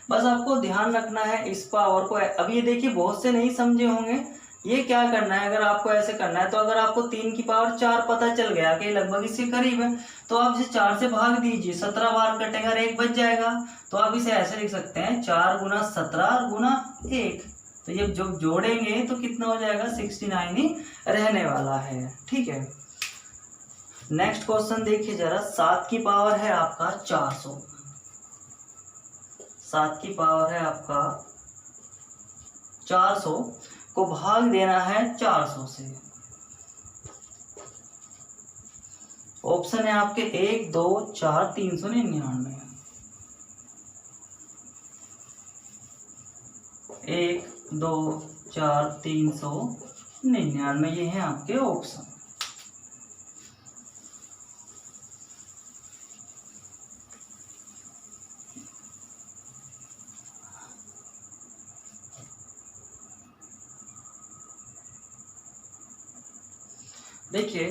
बस आपको ध्यान रखना है इस पावर को। अब ये देखिए बहुत से नहीं समझे होंगे, ये क्या करना है, अगर आपको ऐसे करना है तो अगर आपको 3 की पावर 4 पता चल गया कि लगभग इसके करीब है तो आप इसे 4 से भाग दीजिए, 17 बार कटेगा और 1 बच जाएगा। तो आप इसे ऐसे लिख सकते हैं 4 गुना 17 गुना 1। तो ये जब जोड़ेंगे तो कितना हो जाएगा 69 ही रहने वाला है। ठीक है, नेक्स्ट क्वेश्चन देखिए जरा। 7 की पावर है आपका 400, 7 की पावर है आपका 400 को भाग देना है 400 से। ऑप्शन है आपके 1 2 4 399, 1 2 4 399 ये है आपके ऑप्शन। देखिए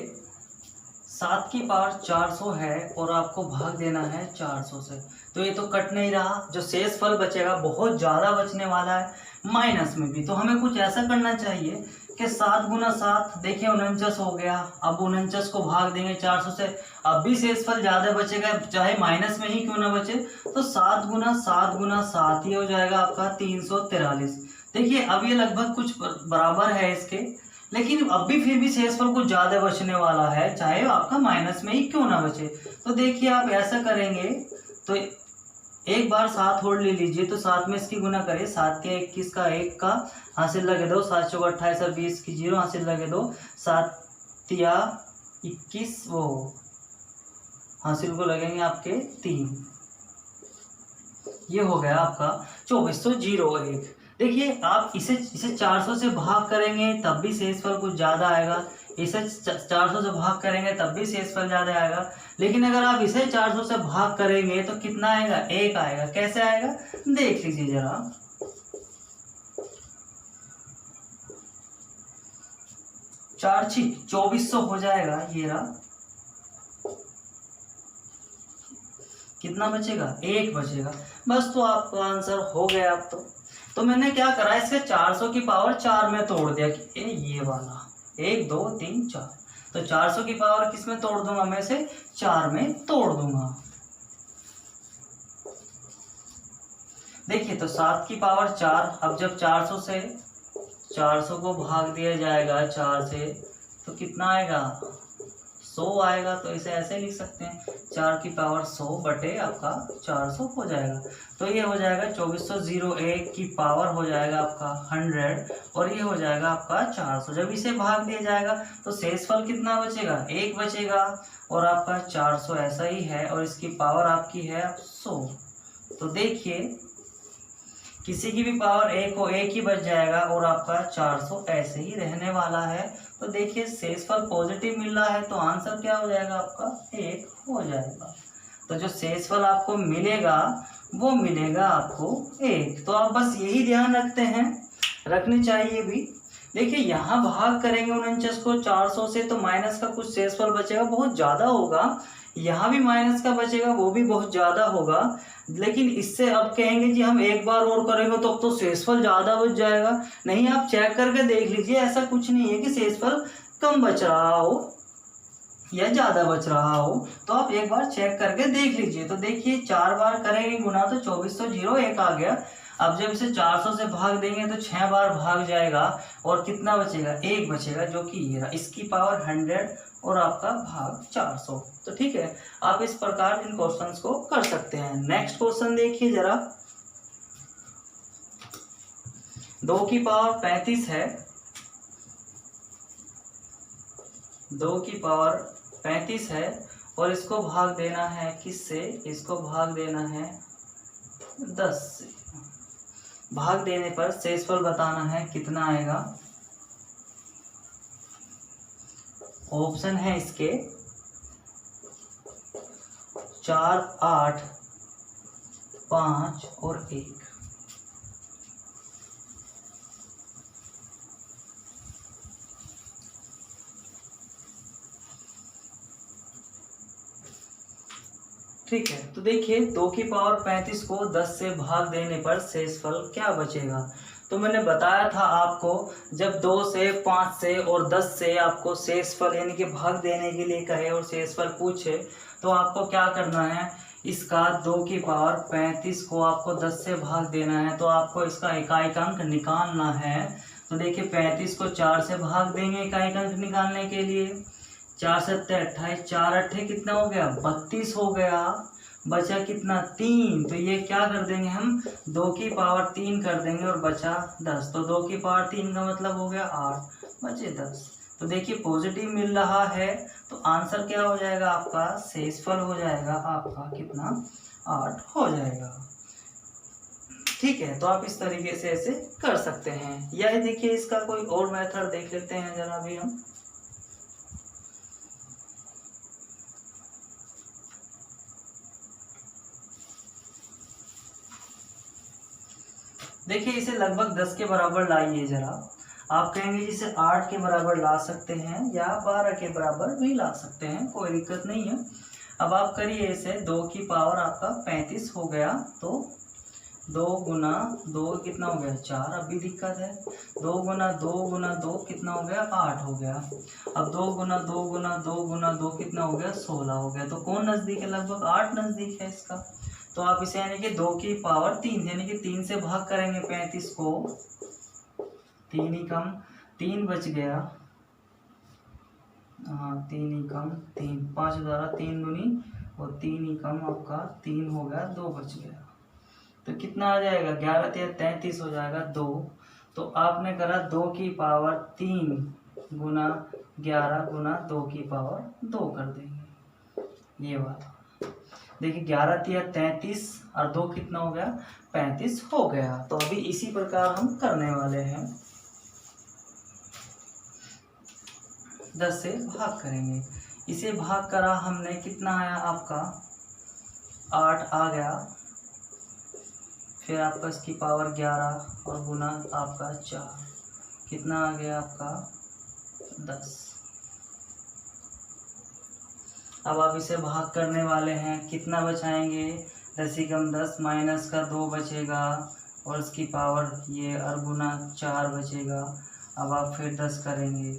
7 की पावर 400 है और आपको भाग देना है 400 से, तो ये तो कट नहीं रहा। जो शेष फल बचेगा बहुत ज़्यादा बचने वाला है, माइनस में भी। तो हमें कुछ ऐसा करना चाहिए कि 7 गुना 7 देखिए 49 हो गया। अब 49 को भाग देंगे 400 से, अब भी शेष फल ज़्यादा बचेगा, चाहे माइनस में ही क्यों ना बचे। तो 7 गुना 7 गुना 7 ये हो जाएगा आपका 343। देखिए अब ये लगभग कुछ बराबर है इसके, लेकिन अब भी फिर भी शेषफल कुछ ज्यादा बचने वाला है, चाहे आपका माइनस में ही क्यों ना बचे। तो देखिए आप ऐसा करेंगे तो एक बार 7 और ले लीजिए, तो 7 में इसकी गुना करें, 7 के 21 का 1 का हासिल लगे दो, 7 चौका 28 और 20 की 0 हासिल लगे दो, 7 या 21 वो हासिल को लगेंगे आपके 3। ये हो गया आपका 2401। देखिए आप इसे 400 से भाग करेंगे तब भी शेषफल कुछ ज़्यादा आएगा, इसे 400 से भाग करेंगे तब भी शेषफल ज़्यादा आएगा। लेकिन अगर आप इसे 400 से भाग करेंगे तो कितना आएगा 1 आएगा। कैसे आएगा देख लीजिए जरा। चार 2400 हो जाएगा, ये रहा। कितना बचेगा 1 बचेगा बस। तो आपका आंसर हो गया। अब तो मैंने क्या करा, इसके 400 की पावर 4 में तोड़ दिया कि ये वाला 1 2 3 4। तो 400 की पावर किस में तोड़ दूंगा, मैं इसे 4 में तोड़ दूंगा। देखिए तो 7 की पावर 4, अब जब 400 से 400 को भाग दिया जाएगा 4 से तो कितना आएगा 100 आएगा। तो इसे ऐसे लिख सकते हैं 4 की पावर 100 बटे आपका 400 हो जाएगा। तो ये हो जाएगा 2401 की पावर हो जाएगा आपका 100 और ये हो जाएगा आपका 400। जब इसे भाग दिया जाएगा तो शेषफल कितना बचेगा 1 बचेगा और आपका 400 ऐसा ही है और इसकी पावर आपकी है 100। तो देखिए किसी की भी पावर 1 हो 1 ही बच जाएगा और आपका 400 ऐसे ही रहने वाला है। तो देखिए शेषफल पॉजिटिव मिल रहा है तो आंसर क्या हो जाएगा आपका 1 हो जाएगा। तो जो शेषफल आपको मिलेगा वो मिलेगा आपको 1। तो आप बस यही ध्यान रखते हैं, रखनी चाहिए भी देखिए यहाँ भाग करेंगे 49 को 400 से तो माइनस का कुछ शेषफल बचेगा, बहुत ज़्यादा होगा। यहाँ भी माइनस का बचेगा, वो भी बहुत ज़्यादा होगा। लेकिन इससे अब कहेंगे जी हम एक बार और करेंगे तो अब तो शेषफल ज़्यादा बच जाएगा। नहीं, आप चेक करके देख लीजिए, ऐसा कुछ नहीं है कि शेषफल कम बच रहा हो या ज़्यादा बच रहा हो। तो आप एक बार चेक करके देख लीजिए। तो देखिए 4 बार करेंगे गुना तो 2401 आ गया। अब जब इसे 400 से भाग देंगे तो 6 बार भाग जाएगा और कितना बचेगा, 1 बचेगा, जो कि ये रहा, इसकी पावर 100 और आपका भाग 400। तो ठीक है, आप इस प्रकार इन क्वेश्चंस को कर सकते हैं। नेक्स्ट क्वेश्चन देखिए जरा, 2 की पावर 35 है, 2 की पावर 35 है और इसको भाग देना है किससे, इसको भाग देना है 10 से। भाग देने पर शेषफल बताना है कितना आएगा। ऑप्शन है इसके 4, 8, 5 और 1। ठीक है, तो देखिए 2 की पावर 35 को 10 से भाग देने पर शेषफल क्या बचेगा। तो मैंने बताया था आपको, जब 2 से 5 से और 10 से आपको शेषफल यानी कि भाग देने के लिए कहे और शेषफल पूछे तो आपको क्या करना है, इसका 2 की पावर 35 को आपको 10 से भाग देना है। तो आपको इसका इकाई अंक निकालना है। तो देखिए 35 को 4 से भाग देंगे इकाई अंक निकालने के लिए। 4 7 28, 4 8 कितना हो गया, 32 हो गया। बचा कितना, 3। तो ये क्या कर देंगे हम, 2 की पावर 3 कर देंगे और बचा 10। तो 2 की पावर 3 का मतलब हो गया 8, बचे 10। तो देखिए पॉजिटिव मिल रहा है, तो आंसर क्या हो जाएगा आपका, शेषफल हो जाएगा आपका कितना, 8 हो जाएगा। ठीक है, तो आप इस तरीके से ऐसे कर सकते हैं। या देखिए इसका कोई और मेथड देख लेते हैं जरा भी हम। देखिए इसे लगभग 10 के बराबर लाइए जरा। आप कहेंगे जिसे 8 के बराबर ला सकते हैं या 12 के बराबर भी ला सकते हैं, कोई दिक्कत नहीं है। अब आप करिए इसे, 2 की पावर आपका 35 हो गया, तो 2 गुना 2 कितना हो गया, 4। अब भी दिक्कत है, 2 गुना 2 गुना 2 कितना हो गया, 8 हो गया। अब 2 गुना 2 गुना 2 गुना 2 कितना हो गया, 16 हो गया। तो कौन नज़दीक है, लगभग 8 नज़दीक है इसका। तो आप इसे यानी कि 2 की पावर 3 यानी कि 3 से भाग करेंगे 35 को, 3 ही कम 3 बच गया। हाँ 3 ही कम 3, 5 द्वारा 3 दूनी और 3 ही कम आपका 3 हो गया, 2 बच गया। तो कितना आ जाएगा, 11 या 33 हो जाएगा 2। तो आपने करा 2 की पावर 3 गुना 11 गुना 2 की पावर 2 कर देंगे, ये बात। देखिए 11 या 33 और 2 कितना हो गया, 35 हो गया। तो अभी इसी प्रकार हम करने वाले हैं, 10 से भाग करेंगे। इसे भाग करा हमने, कितना आया आपका, 8 आ गया। फिर आपका इसकी पावर 11 और गुना आपका 4, कितना आ गया आपका, 10। अब आप इसे भाग करने वाले हैं, कितना बचाएंगे, 10 ही कम 10 माइनस का 2 बचेगा और इसकी पावर ये और गुना 4 बचेगा। अब आप फिर 10 करेंगे।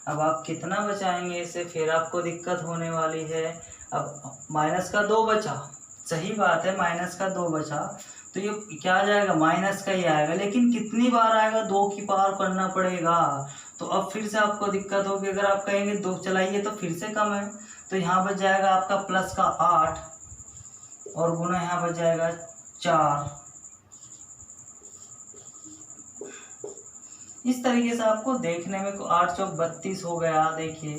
अब आप कितना बचाएंगे इसे, फिर आपको दिक्कत होने वाली है। अब माइनस का 2 बचा, सही बात है, माइनस का 2 बचा, तो ये क्या आ जाएगा, माइनस का ही आएगा। लेकिन कितनी बार आएगा, 2 की पावर करना पड़ेगा। तो अब फिर से आपको दिक्कत होगी। अगर आप कहेंगे 2 चलाइए तो फिर से कम है, तो यहाँ बच जाएगा आपका प्लस का 8 और गुना यहाँ बच जाएगा 4। इस तरीके से आपको देखने में 8 चौक 32 हो गया। देखिए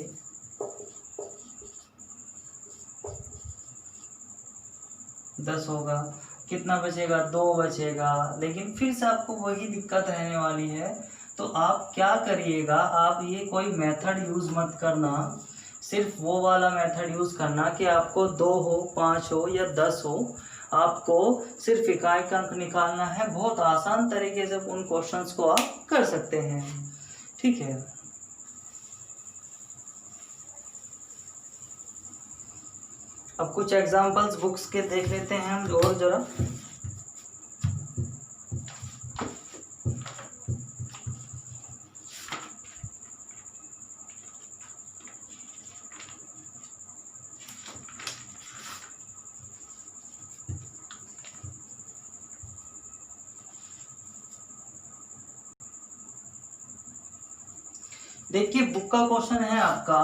दस होगा, कितना बचेगा, 2 बचेगा। लेकिन फिर से आपको वही दिक्कत रहने वाली है। तो आप क्या करिएगा, आप ये कोई मेथड यूज़ मत करना, सिर्फ वो वाला मेथड यूज़ करना कि आपको 2 हो 5 हो या 10 हो, आपको सिर्फ इकाई का अंक निकालना है। बहुत आसान तरीके से उन क्वेश्चंस को आप कर सकते हैं। ठीक। ठीक है। अब कुछ एग्जांपल्स बुक्स के देख लेते हैं हम और जरा। देखिए बुक का क्वेश्चन है आपका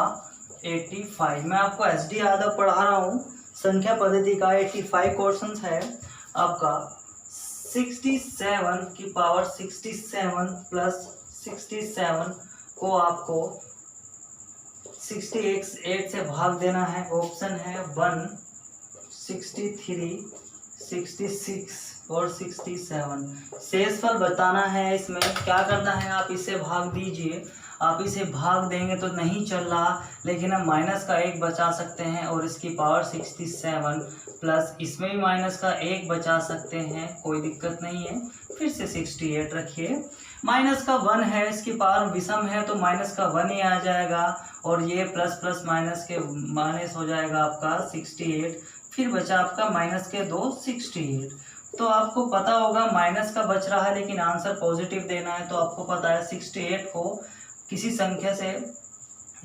85। मैं आपको एसडी यादव पढ़ा रहा हूँ, संख्या पद्धति का 85 क्वेश्चन है आपका। 67 की पावर 67 प्लस 67 को आपको 68 से भाग देना है। ऑप्शन है 1, 63, 66 और 67। शेषफल बताना है। इसमें क्या करना है, आप इसे भाग दीजिए। आप इसे भाग देंगे तो नहीं चल रहा, लेकिन हम माइनस का 1 बचा सकते हैं और इसकी पावर 67 प्लस इसमें भी माइनस का 1 बचा सकते हैं, कोई दिक्कत नहीं है। फिर से 68 रखिए। माइनस का 1 है, इसकी पावर विषम है तो माइनस का 1 ही आ जाएगा और ये प्लस प्लस माइनस के माइनस हो जाएगा आपका 68। फिर बचा आपका माइनस के 2 68। तो आपको पता होगा माइनस का बच रहा है लेकिन आंसर पॉजिटिव देना है। तो आपको पता है 68 को किसी संख्या से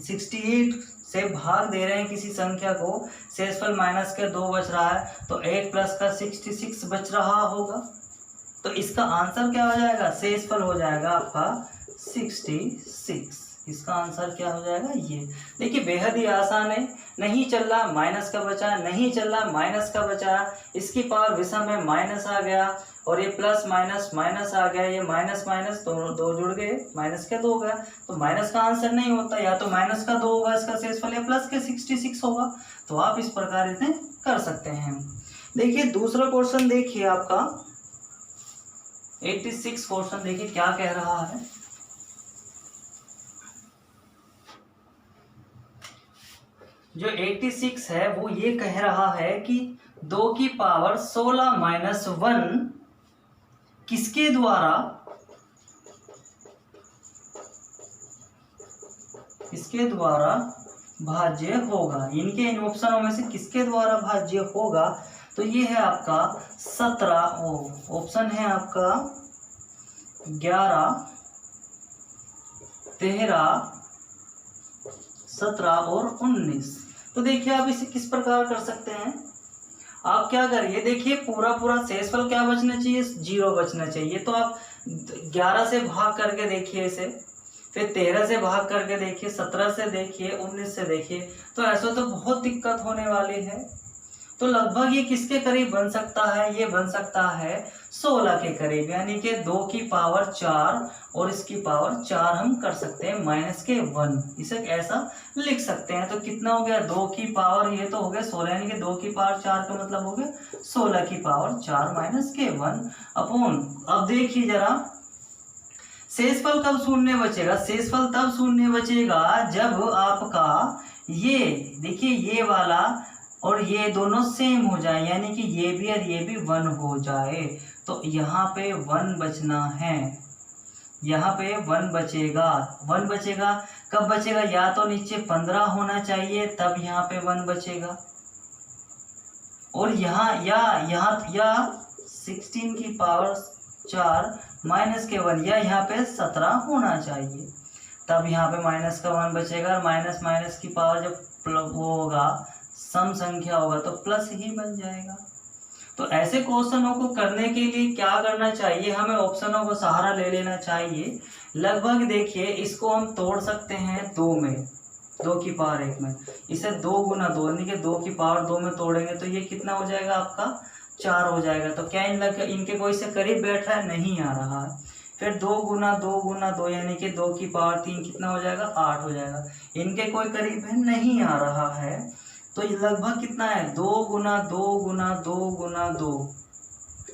68 से भाग दे रहे हैं किसी संख्या को, शेषफल माइनस के 2 बच रहा है तो 1 प्लस का 66 बच रहा होगा। तो इसका आंसर क्या हो जाएगा, शेषफल हो जाएगा आपका 66। इसका आंसर क्या हो जाएगा ये। देखिए बेहद ही आसान है। नहीं चल रहा माइनस का बचा, नहीं चल रहा माइनस का बचा, इसकी पावर विषम है माइनस आ गया और ये प्लस माइनस माइनस आ गया, ये माइनस माइनस दोनों 2 जुड़ गए, माइनस के 2 हो गया। तो माइनस का आंसर नहीं होता, या तो माइनस का 2 होगा इसका शेषफल या प्लस के 66 होगा। तो आप इस प्रकार इसे कर सकते हैं। देखिए दूसरा क्वेश्चन देखिए आपका 86 क्वेश्चन देखिए क्या कह रहा है। जो 86 है वो ये कह रहा है कि 2 की पावर 16 माइनस 1 किसके द्वारा भाज्य होगा। इनके इन ऑप्शनों में से किसके द्वारा भाज्य होगा। तो ये है आपका 17, ऑप्शन है आपका 11, 13, 17 और 19। तो देखिए आप इसे किस प्रकार कर सकते हैं। आप क्या करिए, देखिए पूरा शेषफल क्या बचना चाहिए, 0 बचना चाहिए। तो आप 11 से भाग करके देखिए इसे, फिर 13 से भाग करके देखिए, 17 से देखिए, 19 से देखिए। तो ऐसा तो बहुत दिक्कत होने वाली है। तो लगभग ये किसके करीब बन सकता है, ये बन सकता है 16 के करीब, यानी कि 2 की पावर 4 और इसकी पावर 4 हम कर सकते हैं माइनस के 1। इसे ऐसा लिख सकते हैं। तो कितना हो गया, 2 की पावर, ये तो हो गया 16, यानी कि 2 की पावर 4 का मतलब हो गया 16 की पावर 4 माइनस के 1 अपॉन। अब देखिए जरा शेषफल कब शून्य बचेगा, शेषफल तब शून्य बचेगा जब आपका ये देखिए ये वाला और ये दोनों सेम हो जाए, यानी कि ये भी और ये भी 1 हो जाए। तो यहाँ पे 1 बचना है, यहाँ पे 1 बचेगा। 1 बचेगा कब बचेगा, या तो नीचे 15 होना चाहिए तब यहाँ पे 1 बचेगा, और यहाँ या 16 की पावर 4 माइनस के 1 या यहाँ पे 17 होना चाहिए, तब यहाँ पे माइनस का 1 बचेगा। और माइनस माइनस की पावर जब वो होगा सम संख्या होगा तो प्लस ही बन जाएगा। तो ऐसे क्वेश्चनों को करने के लिए क्या करना चाहिए, हमें ऑप्शनों को सहारा ले लेना चाहिए। लगभग देखिए इसको हम तोड़ सकते हैं 2 में, 2 की पावर 1 में। इसे 2 गुना 2 यानी कि 2 की पावर 2 में तोड़ेंगे तो ये कितना हो जाएगा आपका 4 हो जाएगा। तो क्या इनके कोई से करीब बैठ रहा है, नहीं आ रहा है। फिर 2 गुना 2 गुना 2 यानी कि 2 की पावर 3 कितना हो जाएगा, 8 हो जाएगा। इनके कोई करीब है, नहीं आ रहा है। तो ये लगभग कितना है, 2 गुना 2 गुना 2 गुना 2,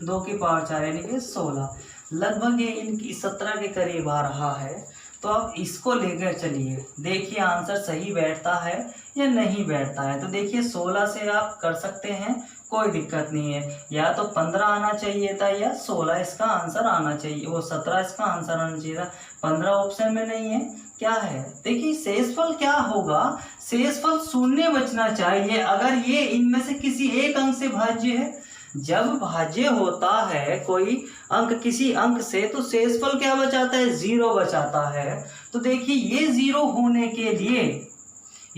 2 की पावर 4 यानी कि 16। लगभग ये इनकी 17 के करीब आ रहा है। तो आप इसको लेकर चलिए, देखिए आंसर सही बैठता है या नहीं बैठता है। तो देखिए 16 से आप कर सकते हैं कोई दिक्कत नहीं है, या तो 15 आना चाहिए था या 16 इसका आंसर आना चाहिए, वो 17 इसका आंसर आना चाहिए था। 15 ऑप्शन में नहीं है, क्या है? देखिए शेषफल क्या होगा, शेषफल शून्य बचना चाहिए अगर ये इनमें से किसी एक अंक से भाज्य है। जब भाज्य होता है कोई अंक किसी अंक से, तो शेषफल क्या बचाता है? 0 बचाता है। तो देखिए ये 0 होने के लिए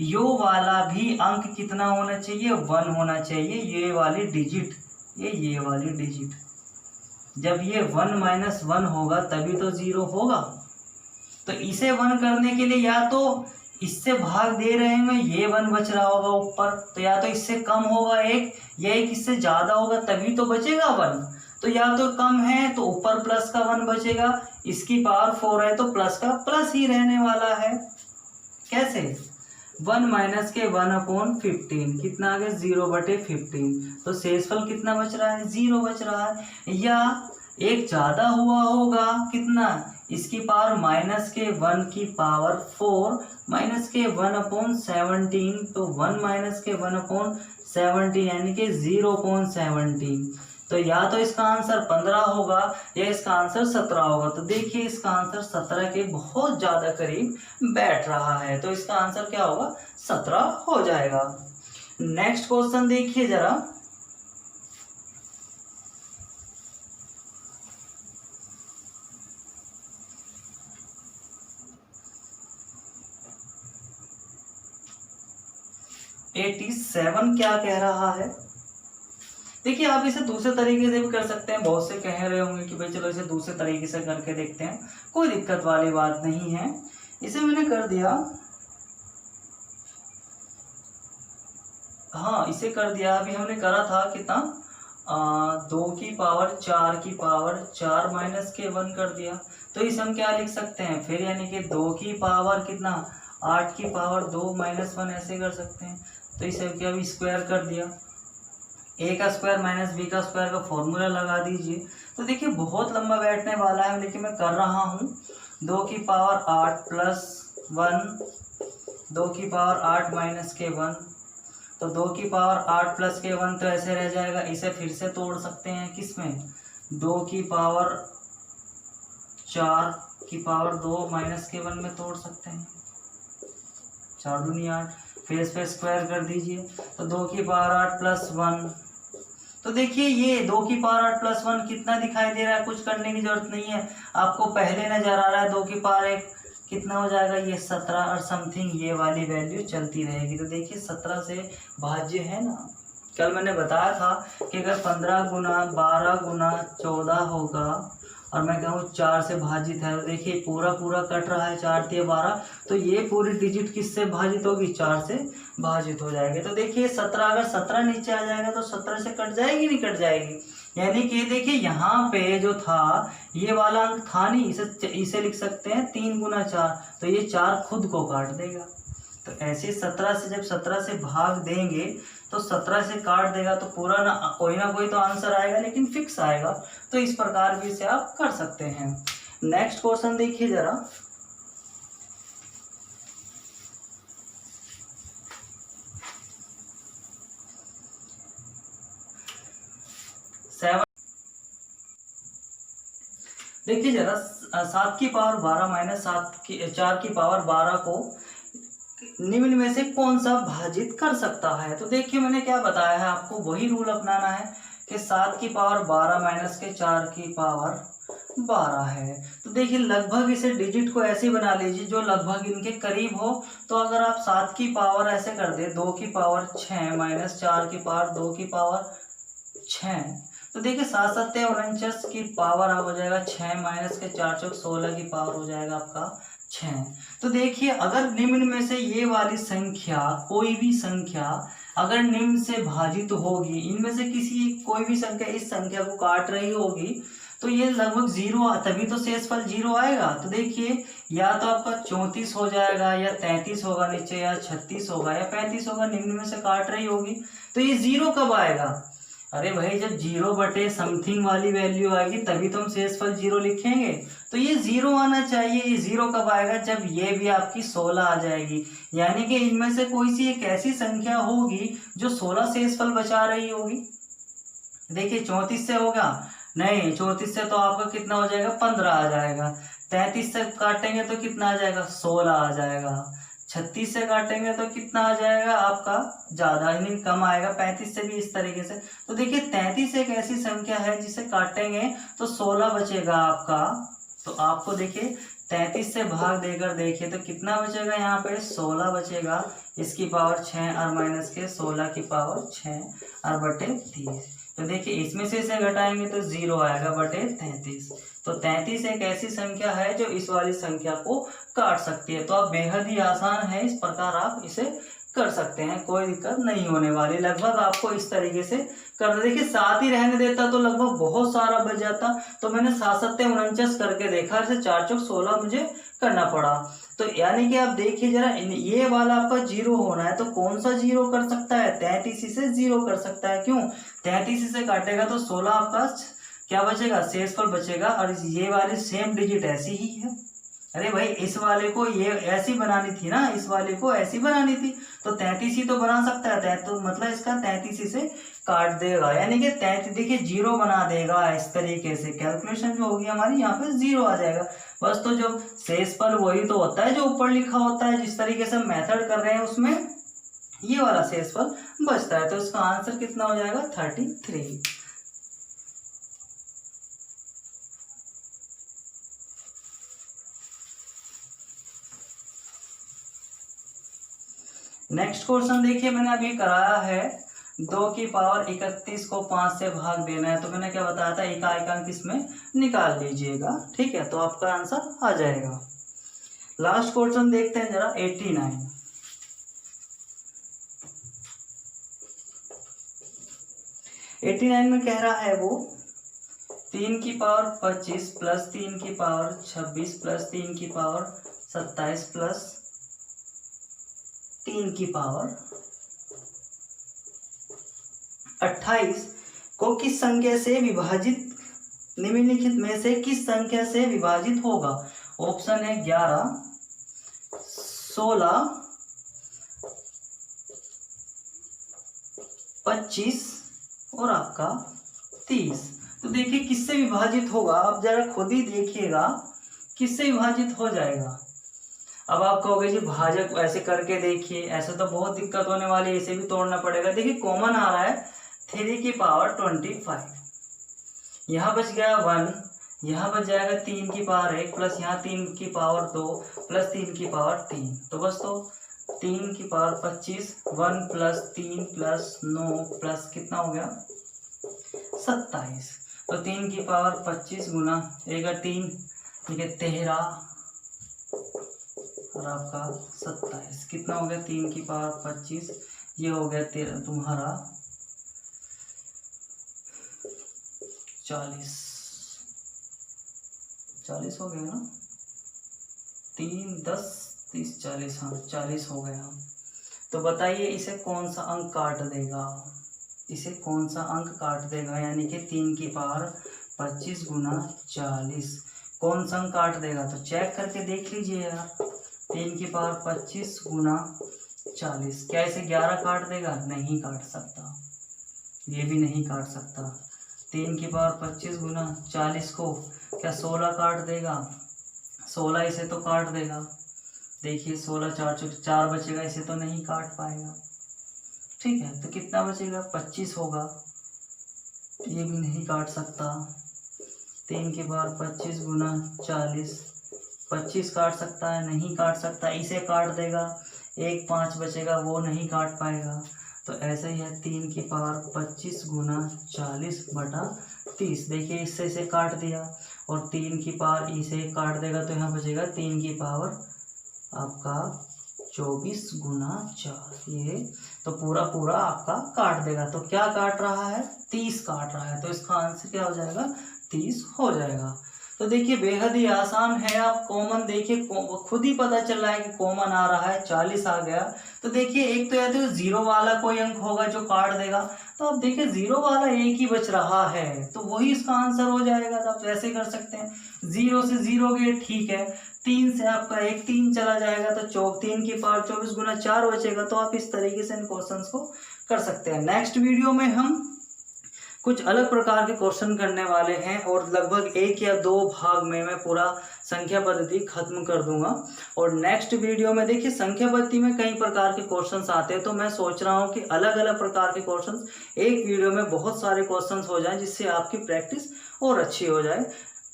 यो वाला भी अंक कितना होना चाहिए? 1 होना चाहिए। ये वाली डिजिट, ये वाली डिजिट, जब ये 1 माइनस 1 होगा तभी तो 0 होगा। तो इसे 1 करने के लिए या तो इससे भाग दे रहे हैं, ये 1 बच रहा होगा ऊपर, तो या तो इससे कम होगा एक, या एक इससे ज्यादा होगा तभी तो बचेगा 1। तो या तो कम है तो ऊपर प्लस का 1 बचेगा, इसकी पावर 4 है तो प्लस का प्लस ही रहने वाला है। कैसे? 1 माइनस के 1/15 कितना आ गया? 0/15। तो शेषफल कितना बच रहा है? 0 बच रहा है। या एक ज्यादा हुआ होगा, कितना? इसकी पावर माइनस के 1 की पावर 4 माइनस के 1/17, तो 1 माइनस के 1/17 यानी कि 0.17। तो या तो इसका आंसर 15 होगा या इसका आंसर 17 होगा। तो देखिए इसका आंसर 17 के बहुत ज्यादा करीब बैठ रहा है, तो इसका आंसर क्या होगा? 17 हो जाएगा। नेक्स्ट क्वेश्चन देखिए जरा, (87) क्या कह रहा है? देखिए आप इसे दूसरे तरीके से भी कर सकते हैं। बहुत से कह रहे होंगे कि भाई चलो इसे दूसरे तरीके से करके देखते हैं, कोई दिक्कत वाली बात नहीं है। इसे मैंने कर दिया, हाँ इसे कर दिया। अभी हमने करा था कितना? 2 की पावर 4 की पावर 4 माइनस के 1 कर दिया। तो इसे हम क्या लिख सकते हैं फिर, यानी कि 2 की पावर कितना? 8 की पावर 2 माइनस 1 ऐसे कर सकते हैं। तो इसे क्या अभी स्क्वायर कर दिया, a का स्क्वायर माइनस b का स्क्वायर का फॉर्मूला लगा दीजिए। तो देखिए बहुत लंबा बैठने वाला है, लेकिन मैं कर रहा हूँ। 2 की पावर 8 प्लस 1, 2 की पावर 8 माइनस के 1, तो 2 की पावर 8 प्लस के 1 तो ऐसे रह जाएगा। इसे फिर से तोड़ सकते हैं किसमें? 2 की पावर 4 की पावर 2 माइनस के 1 में तोड़ सकते हैं। 4 दूनी 8, फिर इस पे स्क्वायर कर दीजिए। तो 2 की पावर 8 प्लस 1, तो देखिए ये 2 की पावर 8 प्लस 1 कितना दिखाई दे रहा है? कुछ करने की जरूरत नहीं है, आपको पहले नजर आ रहा है। 2 की पावर 1 कितना हो जाएगा? ये 17 और समथिंग ये वाली वैल्यू चलती रहेगी। तो देखिए 17 से भाज्य है ना। कल मैंने बताया था कि अगर 15 गुना 12 गुना 14 होगा और मैं कहूँ 4 से भाजित है, तो देखिए पूरा पूरा कट रहा है, 4 तिया 12, तो ये पूरी डिजिट किससे भाजित होगी? 4 से भाजित हो जाएगी। तो देखिए 17, अगर 17 नीचे आ जाएगा तो 17 से कट जाएगी, नहीं कट जाएगी? यानी कि देखिए यहाँ पे जो था ये वाला अंक था नहीं, इसे लिख सकते हैं 3 गुना 4, तो ये 4 खुद को काट देगा। तो ऐसे 17 से, जब 17 से भाग देंगे तो 17 से काट देगा, तो पूरा ना कोई तो आंसर आएगा, लेकिन फिक्स आएगा। तो इस प्रकार भी इसे आप कर सकते हैं। नेक्स्ट क्वेश्चन देखिए जरा, देखिए जरा 7 की पावर 12 माइनस 4 की पावर 12 को निम्न में से कौन सा भाजित कर सकता है? तो देखिए मैंने क्या बताया है आपको, वही रूल अपनाना है कि 7 की पावर 12 माइनस के 4 की पावर 12 है। तो देखिए लगभग इसे डिजिट को ऐसे बना लीजिए जो लगभग इनके करीब हो। तो अगर आप 7 की पावर ऐसे कर दे, 2 की पावर 6 माइनस 4 की पावर 2 की पावर 6, तो देखिए 7 7 49 की पावर हो जाएगा 6 माइनस के 4 चौक 16 की पावर हो जाएगा आपका 6। तो देखिए अगर निम्न में से ये वाली संख्या, कोई भी संख्या अगर निम्न से भाजित होगी, इनमें से किसी कोई भी संख्या इस संख्या को काट रही होगी, तो ये लगभग 0, तभी तो शेषफल 0 आएगा। तो देखिए या तो आपका 34 हो जाएगा, या 33 होगा नीचे, या 36 होगा, या 35 होगा, निम्न में से काट रही होगी। तो ये 0 कब आएगा? अरे भाई जब 0 बटे समथिंग वाली वैल्यू आएगी तभी तो हम शेषफल 0 लिखेंगे। तो ये 0 आना चाहिए। ये 0 कब आएगा? जब ये भी आपकी 16 आ जाएगी, यानी कि इनमें से कोई सी एक ऐसी संख्या होगी जो 16 शेषफल बचा रही होगी। देखिए 34 से होगा नहीं, 34 से तो आपका कितना हो जाएगा 15 आ जाएगा। 33 से काटेंगे तो कितना आ जाएगा 16 आ जाएगा। 36 से काटेंगे तो कितना आ जाएगा आपका ज्यादा ही नहीं कम आएगा, 35 से भी इस तरीके से। तो देखिए 33 एक ऐसी संख्या है जिसे काटेंगे तो 16 बचेगा आपका। तो आपको देखिए 33 से भाग देकर देखिए तो कितना बचेगा, यहाँ पे 16 बचेगा। इसकी पावर 6 और माइनस के 16 की पावर 6 और बटे 30। तो देखिए इसमें से इसे घटाएंगे तो 0 आएगा बटे 33। तो 33 एक ऐसी संख्या है जो इस वाली संख्या को काट सकती है। तो आप बेहद ही आसान है, इस प्रकार आप इसे कर सकते हैं, कोई दिक्कत नहीं होने वाली। लगभग आपको इस तरीके से करना। देखिए 7 ही रहने देता तो लगभग बहुत सारा बच जाता, तो मैंने 7 7 49 करके देखा, ऐसे 4 चौक 16 मुझे करना पड़ा। तो यानी कि आप देखिए जरा, ये वाला आपका 0 होना है तो कौन सा 0 कर सकता है, 33 से 0 कर सकता है। क्यों, 33 से काटेगा तो 16 आपका क्या बचेगा, शेषफल बचेगा। और ये वाली सेम डिजिट ऐसी ही है। अरे भाई इस वाले को ये ऐसी बनानी थी ना, इस वाले को ऐसी बनानी थी, तो 33 ही तो बना सकता है। तो मतलब इसका 33 से काट देगा, यानी कि 33 देखिए 0 बना देगा। इस तरीके से कैलकुलेशन जो होगी हमारी यहाँ पे 0 आ जाएगा बस। तो जो शेषफल वही तो होता है जो ऊपर लिखा होता है। जिस तरीके से मेथड कर रहे हैं उसमें ये वाला शेषफल बचता है। तो इसका आंसर कितना हो जाएगा 33। नेक्स्ट क्वेश्चन देखिए, मैंने अभी कराया है 2 की पावर 31 को 5 से भाग देना है। तो मैंने क्या बताया था, एकांक इसमें निकाल लीजिएगा, ठीक है, तो आपका आंसर आ जाएगा। लास्ट क्वेश्चन देखते हैं जरा 89। 89 में कह रहा है वो 3 की पावर 25 प्लस 3 की पावर 26 प्लस 3 की पावर 27 प्लस 3 की पावर 28 को किस संख्या से विभाजित, निम्नलिखित में से किस संख्या से विभाजित होगा। ऑप्शन है 11, 16, 25 और आपका 30। तो देखिए किससे विभाजित होगा, आप जरा खुद ही देखिएगा किससे विभाजित हो जाएगा। अब आप कहोगे जी भाजक ऐसे करके देखिए, ऐसे तो बहुत दिक्कत होने वाली है, इसे भी तोड़ना पड़ेगा। देखिए कॉमन आ रहा है 3 की पावर 25, यहाँ बच गया 1, यहाँ बच जाएगा 3 की पावर 1 प्लस यहाँ 3 की पावर 2 प्लस 3 की पावर 3। तो बस तो 3 की पावर 25, 1 प्लस 3 प्लस 9 प्लस कितना हो गया 27। तो 3 की पावर 25 गुना 3, ठीक है 13 और आपका 27 कितना हो गया 3 की पावर 25, ये हो गया तुम्हारा 40 हो गया ना, 3 10 30 40, हाँ 40 हो गया। तो बताइए इसे कौन सा अंक काट देगा, इसे कौन सा अंक काट देगा, यानी कि 3 की पावर 25 गुना 40 कौन सा अंक काट देगा। तो चेक करके देख लीजिए यार, 3 की पावर 25 गुना 40, क्या इसे 11 काट देगा, नहीं काट सकता, ये भी नहीं काट सकता। 3 की पावर 25 गुना 40 को क्या 16 काट देगा, 16 इसे तो काट देगा। देखिए 16 4 बचेगा, इसे तो नहीं काट पाएगा, ठीक है। तो कितना बचेगा 25 होगा, ये भी नहीं काट सकता। 3 की पावर 25 गुना 40, 25 काट सकता है, नहीं काट सकता, इसे काट देगा। 1 5 बचेगा, वो नहीं काट पाएगा। तो ऐसे ही है 3 की पावर 25 गुना 40 बटा 30। देखिए इससे इसे काट दिया और 3 की पावर इसे काट देगा, तो यहाँ बचेगा 3 की पावर आपका 24 गुना 4, ये तो पूरा पूरा आपका काट देगा। तो क्या काट रहा है 30 काट रहा है, तो इसका आंसर क्या हो जाएगा 30 हो जाएगा। तो देखिए बेहद ही आसान है, आप कॉमन देखिए खुद ही पता चल रहा है कि कॉमन आ रहा है, 40 आ गया। तो देखिए एक तो या तो 0 वाला कोई अंक होगा जो काट देगा, तो आप देखिए 0 वाला एक ही बच रहा है, तो वही इसका आंसर हो जाएगा। तो आप ऐसे कर सकते हैं, 0 से 0 गए, ठीक है, 3 से आपका 1 3 चला जाएगा, तो 3 की पावर 24 गुना 4 बचेगा। तो आप इस तरीके से इन क्वेश्चन को कर सकते हैं। नेक्स्ट वीडियो में हम कुछ अलग प्रकार के क्वेश्चन करने वाले हैं और लगभग 1 या 2 भाग में मैं पूरा संख्या पद्धति खत्म कर दूंगा। और नेक्स्ट वीडियो में देखिए संख्या पद्धति में कई प्रकार के क्वेश्चंस आते हैं, तो मैं सोच रहा हूं कि अलग अलग प्रकार के क्वेश्चंस एक वीडियो में बहुत सारे क्वेश्चंस हो जाएं, जिससे आपकी प्रैक्टिस और अच्छी हो जाए।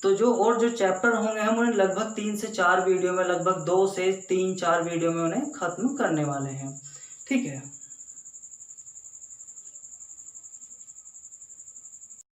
तो जो चैप्टर होंगे हम उन्हें लगभग 3 से 4 वीडियो में, लगभग 2 से 3-4 वीडियो में उन्हें खत्म करने वाले हैं। ठीक है।